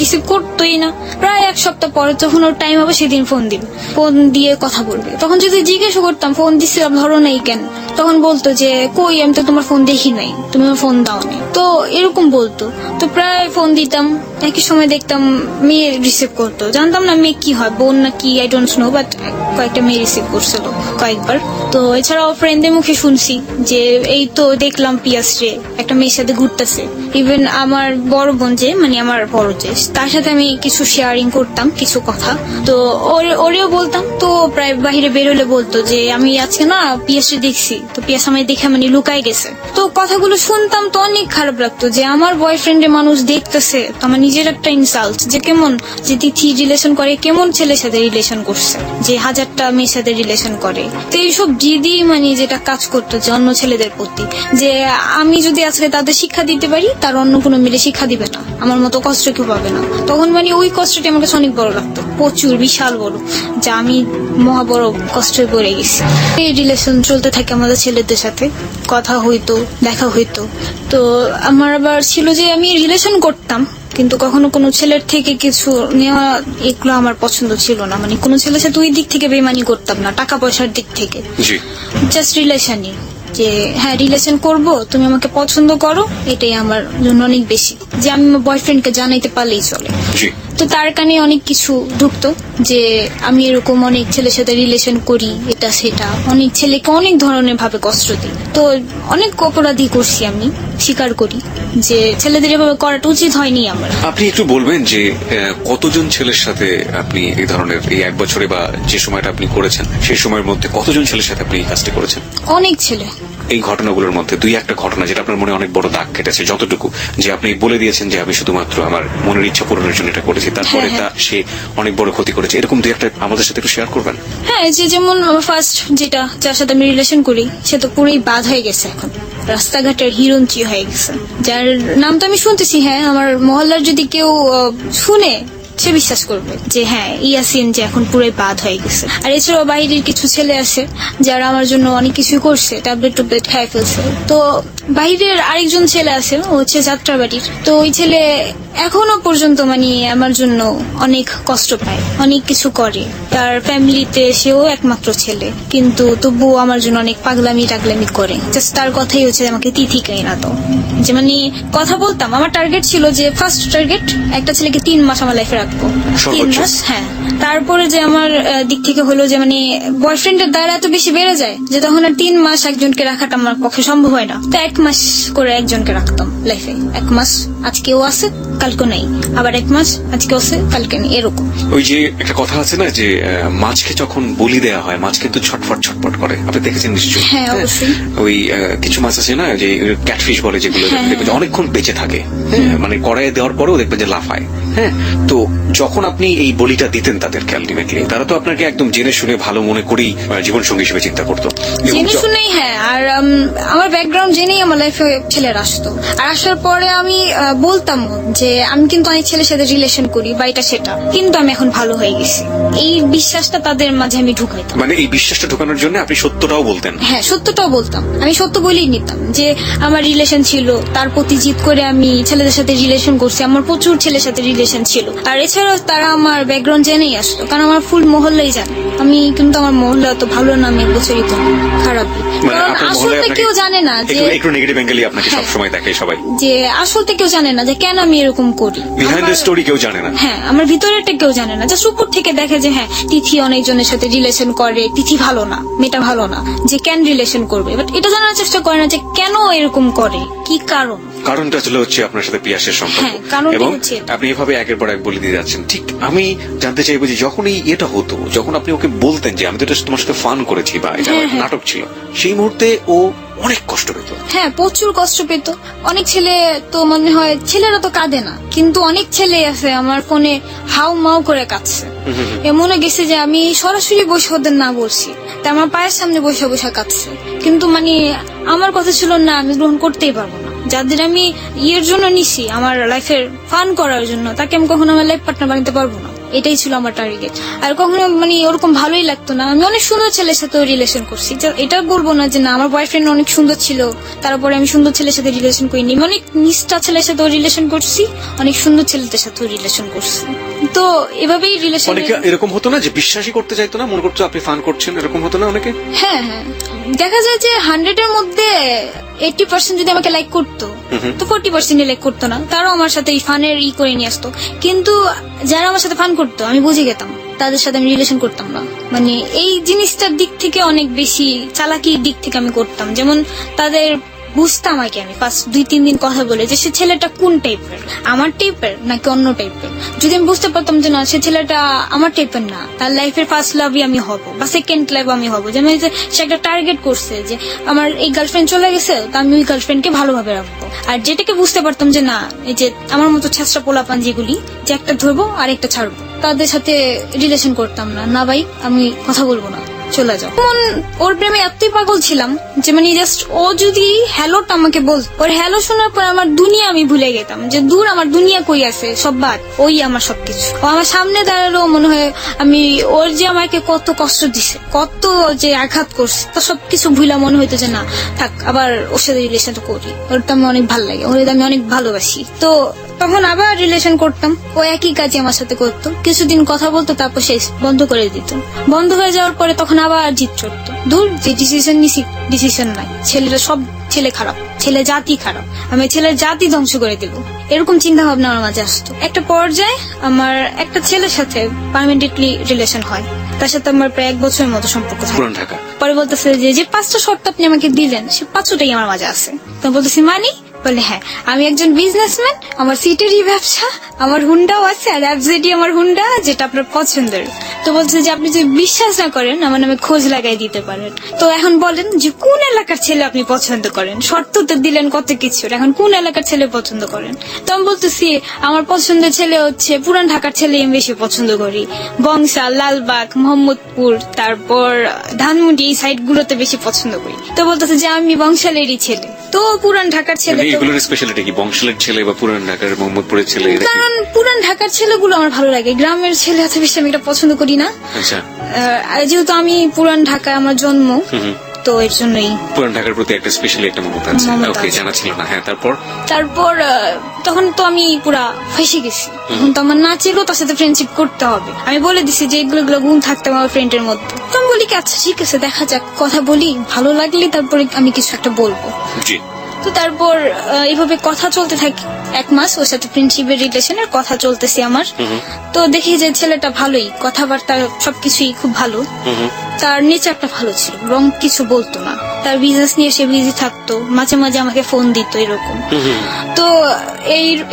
রিসিভ করতোই না। প্রায় 1 সপ্তাহ পরে যখন ওর টাইম হবে সেদিন ফোন দিবে, ফোন দিয়ে কথা বলবে। তখন যদি জিজ্ঞেস করতাম ফোন দিচ্ছিলাম ধরো নাই কেন, তখন বলতো যে কই আমি তো তোমার ফোন দেখি নাই, তুমি আমার ফোন দাওনি, তো এরকম বলতো। তো প্রায় ফোন দিতাম, একই সময় দেখতাম মেয়ে রিসিভ করতো, জানতাম না মেয়ে কি হয়, বোন না কি আই ডোন্ট নো, বাট কয়েকটা মেয়ে রিসিভ করছিল কয়েকবার। তো এছাড়াও ফ্রেন্ডদের মুখে শুনছি যে এই তো দেখলাম পিয়াস রে একটা মেয়ের সাথে ঘুরতেছে। ইভেন আমার বড় বোন যে মানে আমার বড় যে, তার সাথে আমি কিছু শেয়ারিং করতাম কিছু কথা, তো ওরেও বলতাম। তো প্রায় বাহিরে বেরোলে বলতো যে আমি আজকে না পিয়াসে দেখছি, তো পিয়াস আমায় দেখে মানে লুকায় গেছে। তো কথাগুলো শুনতাম তো অনেক খারাপ লাগতো যে আমার বয়ফ্রেন্ডের মানুষ দেখতেছে, তো আমার নিজের একটা ইনসাল্ট যে কেমন যে তিথি রিলেশন করে, কেমন ছেলের সাথে রিলেশন করছে যে 1000টা মেয়ের সাথে রিলেশন করে। তো এইসব জিদি মানে যেটা কাজ করতো যে অন্য ছেলেদের প্রতি, যে আমি যদি আজকে তাদের শিক্ষা দিতে পারি তার অন্য কোনো মিলে শিক্ষা দিবে না, আমার মতো কষ্ট কেউ পাবে না। তখন মানে ওই কষ্টটা আমার কাছে অনেক বড় লাগতো, প্রচুর বিশাল বড়, যে আমি মহা বড় কষ্টে পড়ে গেছি। এই রিলেশন চলতে থাকে আমাদের ছেলেদের সাথে, কথা হইতো, দেখা হইতো। তো আমার আবার ছিল যে আমি রিলেশন করতাম কিন্তু কখনো কোনো ছেলের থেকে কিছু নেওয়া, এগুলো আমার পছন্দ ছিল না। মানে কোনো ছেলের সাথে ওই দিক থেকে বেমানি করতাম না, টাকা পয়সার দিক থেকে, জাস্ট রিলেশনই, যে হ্যাঁ রিলেশন করব, তুমি আমাকে পছন্দ করো, এটাই আমার জন্য অনেক বেশি, যে আমি আমার বয়ফ্রেন্ডকে জানাইতে পারলেই চলে। তো তার কানে অনেক কিছু ঢুকতো যে আমি এরকম অনেক ছেলের সাথে রিলেশন করি, এটা সেটা, অনেক ছেলেকে অনেক ধরনের ভাবে কষ্ট দিই। তো অনেক অপরাধী করছি, আমি স্বীকার করি যে ছেলেদের এভাবে করাটা উচিত হয়নি আমার। আপনি একটু বলবেন যে কতজন ছেলের সাথে আপনি এই ধরনের এই 1 বছরে বা যে সময়টা আপনি করেছেন সেই সময়ের মধ্যে কতজন ছেলের সাথে আপনি এই কাজটি করেছেন? অনেক ছেলে। এই ঘটনাগুলোর মধ্যে 2-1টা ঘটনা যেটা আপনার মনে অনেক বড় দাগ কেটেছে, যতটুকু যে আপনি বলে দিয়েছেন যে আমি শুধুমাত্র আমার মনের ইচ্ছা পূরণের জন্য এটা করেছি, তারপরে তা সে অনেক বড় ক্ষতি করেছে, এরকম 2-1টা আমাদের সাথে একটু শেয়ার করবেন? হ্যাঁ, যে যেমন আমার ফার্স্ট যেটা, যার সাথে আমি রিলেশন করি, সে তো পুরোই বাদ হয়ে গেছে, এখন রাস্তাঘাটের হিরোঞ্চি হয়ে গেছে, যার নাম তো আমি শুনতেছি। হ্যাঁ, আমার মহল্লার যদি কেউ শুনে সে বিশ্বাস করবে যে হ্যাঁ ইয়াসিন যে এখন পুরোই বাদ হয়ে গেছে। আর এছাড়াও বাইরের কিছু ছেলে আছে যারা আমার জন্য অনেক কিছু করছে, ট্যাবলেট খাই ফেলছে। তো বাইরের আরেকজন ছেলে আছে, ও হচ্ছে যাত্রাবাড়ির, তো ওই ছেলে এখনো পর্যন্ত মানে আমার জন্য অনেক কষ্ট পায়, অনেক কিছু করে। তার ফ্যামিলিতে সেও একমাত্র ছেলে, কিন্তু তবুও আমার জন্য অনেক পাগলামি টাগলামি করে। জাস্ট তার কথাই হচ্ছে আমাকে তিথি কেনা দাও, যে মানে কথা বলতাম। আমার টার্গেট ছিল যে ফার্স্ট টার্গেট একটা ছেলেকে 3 মাস আমার লাইফে রাখবো, 3 মাস। হ্যাঁ, তারপরে যে আমার দিক থেকে হলো যে মানে বয়ফ্রেন্ডের দায়রা এত বেশি বেড়ে যায় যে তখন আর 3 মাস একজনকে রাখাটা আমার পক্ষে সম্ভব হয় না। তো 1 মাস করে একজনকে রাখতাম লাইফে, 1 মাস আজকেও আছে কালকে নেই, আবার 1 মাস আজকে আছে কালকে নেই, এরকম। ওই যে একটা কথা আছে না যে মাছকে যখন বলি দেওয়া হয় মাছ কিন্তু ছটফট ছটফট করে, আপনি দেখেছেন নিশ্চয়ই? হ্যাঁ, অবশ্যই। ওই কিছু মাছ আছে না যে ক্যাটফিশ বলে, যেগুলো দেখবেন যে অনেকক্ষণ বেঁচে থাকে, মানে কড়াইয়ে দেওয়ার পরেও দেখবেন যে লাফায়। হ্যাঁ, তো যখন আপনি এই বলিটা দিতেন তাদেরকে, আলটিমেটলি তারা তো আপনাকে একদম জেনে শুনে ভালো মনে করেই জীবন সঙ্গী হিসেবে চিন্তা করতো, জেনে শুনেই। হ্যাঁ, আর আমার ব্যাকগ্রাউন্ড জেনেই আমার লাইফে ছেলেরা আসতো, আর আসার পরে আমি বলতাম যে আমি কিন্তু অনেক ছেলের সাথে রিলেশন করি বা এটা সেটা, কিন্তু আমি এখন ভালো হয়ে গেছি। এই বিশ্বাসটা তাদের মাঝে আমি ঢুকাইতাম। মানে এই বিশ্বাসটা ঢোকানোর জন্য আপনি সত্যটাও বলতেন? হ্যাঁ, সত্যটাও বলতাম, আমি সত্য বলেই নিতাম যে আমার রিলেশন ছিল, তার প্রতি জিদ করে আমি ছেলেদের সাথে রিলেশন করছি। আমার প্রচুর ছেলের সাথে রিলেশন ছিল, আর এছাড়াও তারা আমার ব্যাকগ্রাউন্ড জেনেই আসতো, কারণ আমার ফুল মহল্লাই জানে। আমি কিন্তু আমার মহল্লা তো ভালো নামে প্রচারিত, খারাপ। কারণ আসলতে কেউ জানে না যে একটু নেগেটিভ অ্যাঙ্গেলই আপনাকে সবসময় দেখে সবাই, যে আসলতে কেউ জানে না যে কেন আমি এরকম করি, বিহাইন্ড দ্য স্টোরি কেউ জানে না। হ্যাঁ, আমার ভিতরেরটা কেউ জানে না, জাস্ট উপর থেকে দেখে যে হ্যাঁ তিথি অনেকজনের সাথে রিলেশন করে, তিথি ভালো না, মেয়েটা ভালো না, যে কেন রিলেশন করবে, বাট এটা জানার চেষ্টা করে না যে কেন এরকম করে, কি কারণ। কারণটা আসলে হচ্ছে আপনার সাথে পিয়াসের সম্পর্ক, এবং আপনি এভাবে একের পর এক বলে দিয়ে যাচ্ছেন। ঠিক আমি জানতে চাইবো যে যখনই এটা হতো, যখন আপনি ওকে বলতেন যে আমি তো এটা তোমার সাথে ফান করেছি বা এটা নাটক ছিল, সেই মুহূর্তে ও অনেক কষ্ট পেত? হ্যাঁ, প্রচুর কষ্ট পেত। অনেক ছেলে তো মনে হয় ছেলেরা তো কাঁদে না, কিন্তু অনেক ছেলে আছে আমার ফোনে হাউ মাউ করে কাঁদছে। মনে গেছে যে আমি সরাসরি বসে ওদের না বলছি, তা আমার পায়ের সামনে বসে বসে কাঁদছে, কিন্তু মানে আমার কথা ছিল না, আমি গ্রহণ করতেই পারবো না। যাদের আমি ইয়ের জন্য নিছি, আমার লাইফের ফান করার জন্য, তাকে আমি কখনো আমার লাইফ পার্টনার বানাতে পারবো না, এটাই ছিল আমার টার্গেট। আর কখনো মানে ওরকম ভালোই লাগতো না। আমি অনেক সুন্দর ছেলের সাথে রিলেশন করছি, এটা বলবো না যে না আমার বয়ফ্রেন্ড অনেক সুন্দর ছিল তারপরে আমি সুন্দর ছেলের সাথে রিলেশন করিনি। অনেক নিষ্ঠা ছেলের সাথে রিলেশন করছি, অনেক সুন্দর ছেলেদের সাথে রিলেশন করছি। তো এভাবেই রিলেশন। অনেকে এরকম হতো না যে বিশ্বাসই করতে চাইতো না, মনে করতো আপনি ফান করছেন, এরকম হতো না অনেকে? হ্যাঁ হ্যাঁ, দেখা যায় যে 100 এর মধ্যে 80% যদি আমাকে লাইক করতো তো 40% লাইক করতো না, তারাও আমার সাথে এই ফানের করে নিয়ে আসতো। কিন্তু যারা আমার সাথে ফান করতো আমি বুঝে গেতাম, তাদের সাথে আমি রিলেশন করতাম না। মানে এই জিনিসটার দিক থেকে অনেক বেশি চালাকির দিক থেকে আমি করতাম। যেমন তাদের বুঝতাম আগে আমি ফার্স্ট 2-3 দিন কথা বলে যে সে ছেলেটা কোন টাইপের, আমার টাইপের নাকি অন্য টাইপের। যদি আমি বুঝতে পারতাম যে না, সে ছেলেটা আমার টাইপের না, তার লাইফের ফার্স্ট লাভই আমি হব বা সেকেন্ড লাভ আমি হব। যেমন যে সে একটা টার্গেট করছে যে আমার এই গার্লফ্রেন্ড চলে গেছে, তো আমি ওই গার্লফ্রেন্ডকে ভালোভাবে রাখবো। আর যেটাকে বুঝতে পারতাম যে না, এই যে আমার মতো ছেঁচড়া পোলাপান যেগুলি, যে একটা ধরবো আর একটা ছাড়বো, তাদের সাথে রিলেশন করতাম না। না ভাই, আমি কথা বলবো না, চলে যাও। ওর প্রেমে এতই পাগল ছিলাম যে মানে জাস্ট ও যদি হ্যালোটা আমাকে বল, ওর হ্যালো শোনার পর আমার দুনিয়া আমি ভুলে গেতাম, যে দূর আমার দুনিয়া কই আছে, সব বাদ, ওই আমার সবকিছু। ও আমার সামনে দাঁড়ালো, মনে হয় আমি ওর যে আমাকে কত কষ্ট দিছে, কত যে আঘাত করছে, তা সবকিছু ভুলা মনে হইতো যে না থাক, আবার ওর সাথে রিলেশনটা করি, ওরটা আমার অনেক ভালো লাগে, ওর আমি অনেক ভালোবাসি। তো তখন আবার রিলেশন করতাম, ও একই কাজে আমার সাথে করতো, কিছুদিন কথা বলতো, তারপর শেষ বন্ধ করে দিত। বন্ধ হয়ে যাওয়ার পরে তখন আবার জিদ চড়তো, দূর যে ডিসিশন নিছি, ডিসিশন নাই, ছেলেরা সব ছেলে খারাপ, ছেলে জাতি খারাপ, আমি ছেলের জাতি ধ্বংস করে দেব, এরকম চিন্তা ভাবনা আমার মাঝে আসতো। একটা পর্যায়ে আমার একটা ছেলের সাথে পার্মানেন্টলি রিলেশন হয়, তার সাথে আমার প্রায় 1 বছরের মতো সম্পর্ক থাকে। পরে বলতেছে যে 5টা শর্ত আপনি আমাকে দিলেন, সে 5টাই আমার মাঝে আছে। তো বলতেছি মানি, বলে হ্যাঁ, আমি একজন বিজনেসম্যান, আমার সিটেরই ব্যবসা, আমার হুন্ডাও আছে, আর অ্যাবজেডি আমার হুন্ডা, যেটা আপনার পছন্দের। তো বলছে যে আপনি যদি বিশ্বাস না করেন আমার নামে খোঁজ লাগাই দিতে পারেন। তো এখন বলেন যে কোন এলাকার ছেলে আপনি পছন্দ করেন, শর্ত তো দিলেন কত কিছু, এখন কোন এলাকার ছেলে পছন্দ করেন? তো আমি বলতেছি আমার পছন্দের ছেলে হচ্ছে পুরান ঢাকার ছেলে আমি বেশি পছন্দ করি, বংশা, লালবাগ, মোহাম্মদপুর, তারপর ধানমন্ডি, এই সাইড গুলোতে বেশি পছন্দ করি। তো বলতেছে যে আমি বংশালেরই ছেলে, তো পুরান ঢাকার ছেলে। এগুলোর স্পেশালিটি কি, বংশালের ছেলে বা পুরান ঢাকার মোহাম্মদপুরের ছেলে? কারণ পুরান ঢাকার ছেলেগুলো আমার ভালো লাগে, গ্রামের ছেলে এত বেশি আমি এটা পছন্দ করি না। আচ্ছা, যেহেতু আমি পুরান ঢাকায় আমার জন্ম, তো এর জন্যই পুরান ঢাকার প্রতি একটা স্পেশালি একটা মমতা আছে। ওকে, জানা ছিল না। হ্যাঁ, তারপর তখন তো আমি পুরা ফেসে গেছি, তখন তো আমার না ছিল তার সাথে ফ্রেন্ডশিপ করতে হবে। আমি বলে দিছি যে এগুলো গুণ থাকতে আমার ফ্রেন্ডের মধ্যে। তো আমি বলি কি আচ্ছা ঠিক আছে, দেখা যাক, কথা বলি, ভালো লাগলে তারপরে আমি কিছু একটা বলবো। জি। তো তারপর এইভাবে কথা চলতে থাকে 1 মাস, ওর সাথে ফ্রেন্ডশিপের রিলেশনের কথা চলতেছে আমার। তো দেখি যে ছেলেটা ভালোই, কথাবার্তা সবকিছুই খুব ভালো, তার নেচারটা ভালো ছিল, রং কিছু বলতো না, তার বিজনেস নিয়ে সে বিজি থাকতো, মাঝে মাঝে আমাকে ফোন দিত এরকম। তো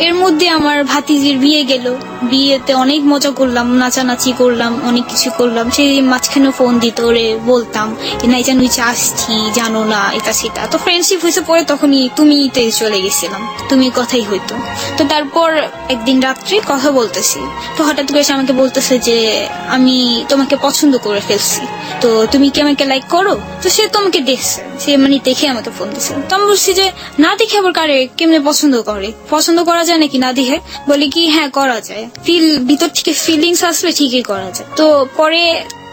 এর মধ্যে আমার ভাতিজির বিয়ে গেল, বিয়েতে অনেক মজা করলাম, নাচানাচি করলাম, অনেক কিছু করলাম। সেই মাঝখানে ফোন দিত, ওরে বলতাম নাই জানো আসছি, জানো না, এটা সেটা। তো ফ্রেন্ডশিপ হয়েছে পরে, তখনই তুমি চলে গেছিলাম, তুমি কথাই হইতো। তো তারপর একদিন রাত্রে কথা বলতেছি, তো হঠাৎ করে সে আমাকে বলতেছে যে আমি তোমাকে পছন্দ করে ফেলছি, তো তুমি কি আমাকে লাইক করো? তো সে তো আমাকে দেখছে, সে মানে দেখে আমাকে ফোন দিছে। তো আমি বলছি যে না দেখে আবার কারে কেমনে পছন্দ করে, পছন্দ করা যায় নাকি না দেখে? বলে কি হ্যাঁ করা যায়, ভিতর থেকে ফিলিংস আসলে ঠিকই করা যায়। তো পরে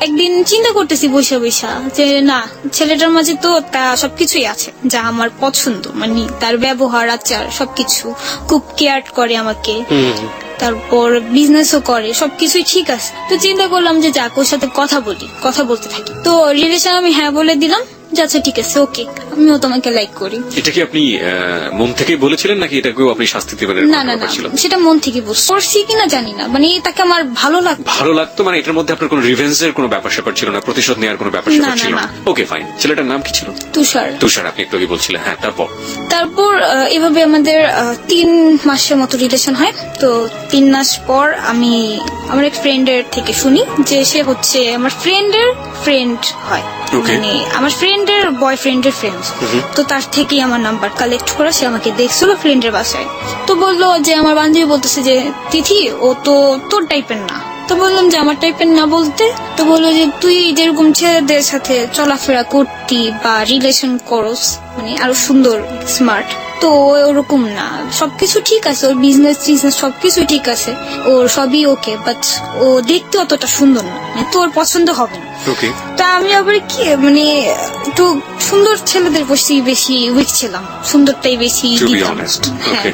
একদিন চিন্তা করতেছি বৈশা বৈশা যে না, ছেলেটার মাঝে তো তা সবকিছুই আছে যা আমার পছন্দ, মানে তার ব্যবহার আচার সবকিছু, খুব কেয়ার করে আমাকে, তারপর বিজনেসও করে, সবকিছুই ঠিক আছে। তো চিন্তা করলাম যে যাক, ওর সাথে কথা বলতে থাকি। তো রিলেশন আমি হ্যাঁ বলে দিলাম, আচ্ছা ঠিক আছে, ওকে, আমিও তোমাকে লাইক করি। এটা কি আপনি মন থেকেই বলেছিলেন নাকি এটাকেও আপনি শাস্তি দিবেন? না না না, সেটা মন থেকে করছি কিনা জানি না, মানে তাকে আমার ভালো লাগতো। মানে এটার মধ্যে আপনার কোনো রিভেঞ্জের কোনো ব্যাপার স্যাপার ছিল না, প্রতিশোধ নেওয়ার কোনো ব্যাপার স্যাপার ছিল না? Okay fine. ছেলেটার নাম কি ছিল? তুষার। আপনি একটু আগে বলছিলেন। হ্যাঁ, তারপর এভাবে আমাদের 3 মাসের মতো রিলেশন হয়। তো 3 মাস পর আমি আমার এক ফ্রেন্ডের থেকে শুনি যে সে হচ্ছে আমার ফ্রেন্ডের ফ্রেন্ড হয়, মানে আমার ফ্রেন্ডের বয়ফ্রেন্ডের ফ্রেন্ড। তো তার থেকেই আমার নাম্বার কালেক্ট করে সে আমাকে দেখছিল ফ্রেন্ডের বাসায়। তো বললো যে আমার বান্ধবী বলতেছে যে তিথি, ও তো তোর টাইপের না। তো বললাম যে আমার টাইপের না বলতে? তো বললো যে তুই যেরকম ছেলেদের সাথে চলাফেরা করতি বা রিলেশন করস, মানে আরো সুন্দর, স্মার্ট, তো ওরকম না, সবকিছু ঠিক আছে, ওর বিজনেস সবকিছু ঠিক আছে, ওর সবই ওকে, বাট ও দেখতে অতটা সুন্দর না, মানে তোর পছন্দ হবে না। তা আমি আবার কি, মানে একটু সুন্দর ছেলেদের বেশি উইক ছিলাম, সুন্দরটাই বেশি দিতাম। হ্যাঁ,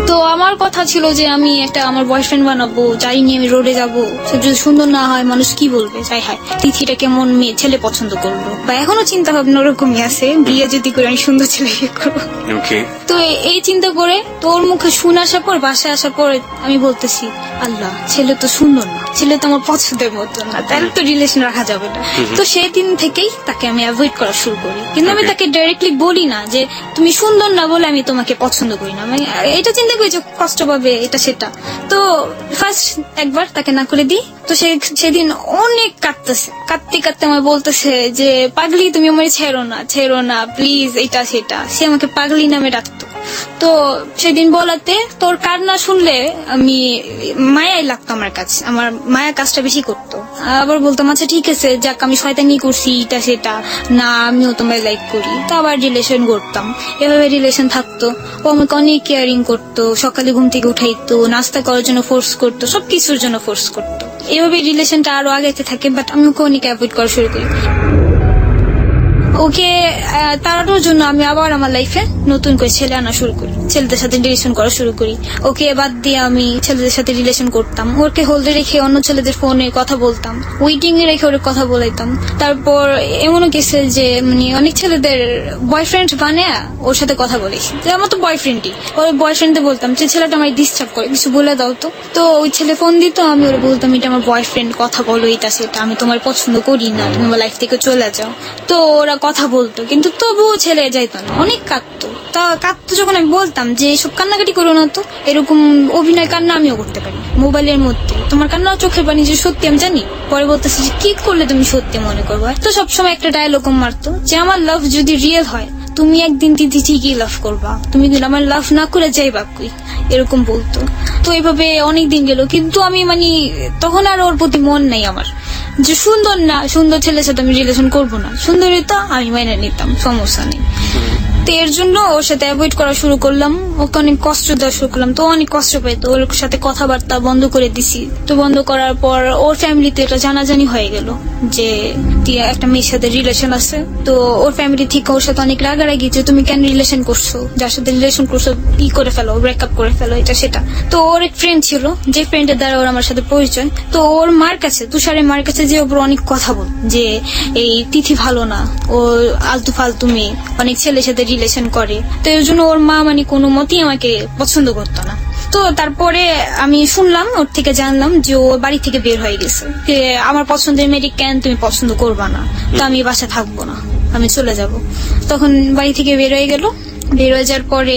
তো আমার কথা ছিল যে আমি একটা আমার বয়ফ্রেন্ড বানাবো, যাই নিয়ে আমি রোডে যাবো, সে যদি সুন্দর না হয় মানুষ কি বলবে, যাই হয় তিথিটা কেমন মেয়ে ছেলে পছন্দ করবো, বা এখনো চিন্তা ভাবনা ওরকমই আছে, বিয়ে যদি করে আমি সুন্দর ছেলে বিয়ে করবো। তো এই চিন্তা করে তোর মুখে শুনে আসার পর বাসায় আসার পর আমি বলতেছি, আল্লাহ ছেলে তো সুন্দর না, ছেলে তো আমার পছন্দের মতো না, তাহলে তো রিলেশন রাখা যাবে না। তো সেই দিন থেকেই তাকে আমি অ্যাভয়েড করা শুরু করি, কিন্তু আমি তাকে ডাইরেক্টলি বলি না যে তুমি সুন্দর না বলে আমি তোমাকে পছন্দ করি না, আমি এটা চিন্তা করি যে কষ্ট পাবে এটা সেটা। তো ফার্স্ট একবার তাকে না করে দিই, তো সেদিন অনেক কাঁদতে কাঁদতে আমার বলতেছে যে পাগলি তুমি আমার ছেড়ো না প্লিজ, এটা সেটা। সে আমাকে পাগলি নামে ডাকতো। তো সেদিন বলাতে তোর কান্না শুনলে আমি মায়াই লাগতো, আমার কাছে আমার মায়া কাজটা বেশি করতো। আবার বলতাম আচ্ছা ঠিক আছে যাক আমি শয়তানি করছি এটা সেটা, না আমিও তোমায় লাইক করি। তো আবার রিলেশন করতাম, এভাবে রিলেশন থাকতো। ও আমাকে অনেক কেয়ারিং করতো, সকালে ঘুম থেকে উঠাইতো, নাস্তা করার জন্য ফোর্স করতো, সবকিছুর জন্য ফোর্স করতো। এভাবে রিলেশনটা আরো আগাইতে থাকে, বাট আমি ওকে অনেক অ্যাভয়েড করা শুরু করি। ওকে তাড়ানোর জন্য আমি আবার আমার লাইফে নতুন করে ছেলে আনা শুরু করি, ছেলেদের সাথে রিলেশন করা শুরু করি। ওকে বাদ দিয়ে আমি ছেলেদের সাথে রিলেশন করতাম, ওকে হোল্ডে রেখে অন্য ছেলেদের ফোনে কথা বলতাম, ওয়েটিং এ রেখে ওর কথা বলাইতাম। তারপর এমনও গেছে যে মানে অনেক ছেলেদের বয়ফ্রেন্ড বানিয়ে ওর সাথে কথা বলেছি, যে আমার তো বয়ফ্রেন্ডই, ওর বয়ফ্রেন্ডে বলতাম যে ছেলেটা আমার ডিস্টার্ব করে, কিছু বলে দাও তো। তো ওই ছেলে ফোন দিত, আমি ওরা বলতাম এটা আমার বয়ফ্রেন্ড, কথা বলো এটা সেটা, আমি তোমার পছন্দ করি না, তুমি আমার লাইফ থেকে চলে যাও। তো ওরা কথা বলতো, কিন্তু তবুও ছেলে যাইতো না, অনেক কাঁদতো। তা কাঁদতো যখন আমি বলতাম যে এসব কান্নাকাটি করো না, তো এরকম অভিনয় কান্না আমিও করতে পারি মোবাইলের মধ্যে, তোমার কান্না চোখের পানি যে সত্যি আমি জানি। পরে বলতেছে যে কি করলে তুমি সত্যি মনে করবা। তো সবসময় একটা ডায়লগ মারতো যে আমার লাভ যদি রিয়েল হয় তুমি একদিন দিদি ঠিকই লাভ করবা, তুমি কিন্তু আমার লাভ না করে যাইবা কই, এরকম বলতো। তো এইভাবে অনেক দিন গেল, কিন্তু আমি মানে তখন আর ওর প্রতি মন নাই আমার, যে সুন্দর না, সুন্দর ছেলের সাথে আমি রিলেশন করবো না, সুন্দরী তো আমি মেনে নিতাম, সমস্যা নেই। তো এর জন্য ওর সাথে অ্যাভয়েড করা শুরু করলাম, ওকে অনেক কষ্ট দেওয়া শুরু করলাম। তো অনেক কষ্ট পেতো, ওর সাথে কথাবার্তা বন্ধ করে দিছি। তো বন্ধ করার পর ওর ফ্যামিলিতে এটা জানাজানি হয়ে গেল যে একটা মেয়ের সাথে রিলেশন আছে। তো ওর ফ্যামিলি থেকে ওর সাথে অনেক রাগারাগি যে তুমি কেন রিলেশন করছো, যার সাথে রিলেশন করছো ই করে ফেলো, ব্রেকআপ করে ফেলো, এটা সেটা। তো ওর এক ফ্রেন্ড ছিল, যে ফ্রেন্ডের দ্বারা ওর আমার সাথে পরিচয়। তো ওর মার কাছে, তুষারের মার কাছে যে ওপর অনেক কথা বল যে এই তিথি ভালো না, ও আলতু ফালতু মেয়ে, অনেক ছেলের সাথে রিলেশন করে। তো এর জন্য ওর মা মানে কোনো মতেই আমাকে পছন্দ করতো না। তো তারপরে আমি শুনলাম, ওর থেকে জানলাম যে ও বাড়ি থেকে বের হয়ে গেছে, যে আমার পছন্দের মেয়েটি কেন তুমি পছন্দ করবা না, তো আমি বাসা থাকবো না, আমি চলে যাব। তখন বাড়ি থেকে বের হয়ে গেল। বের হয়ে যাওয়ার পরে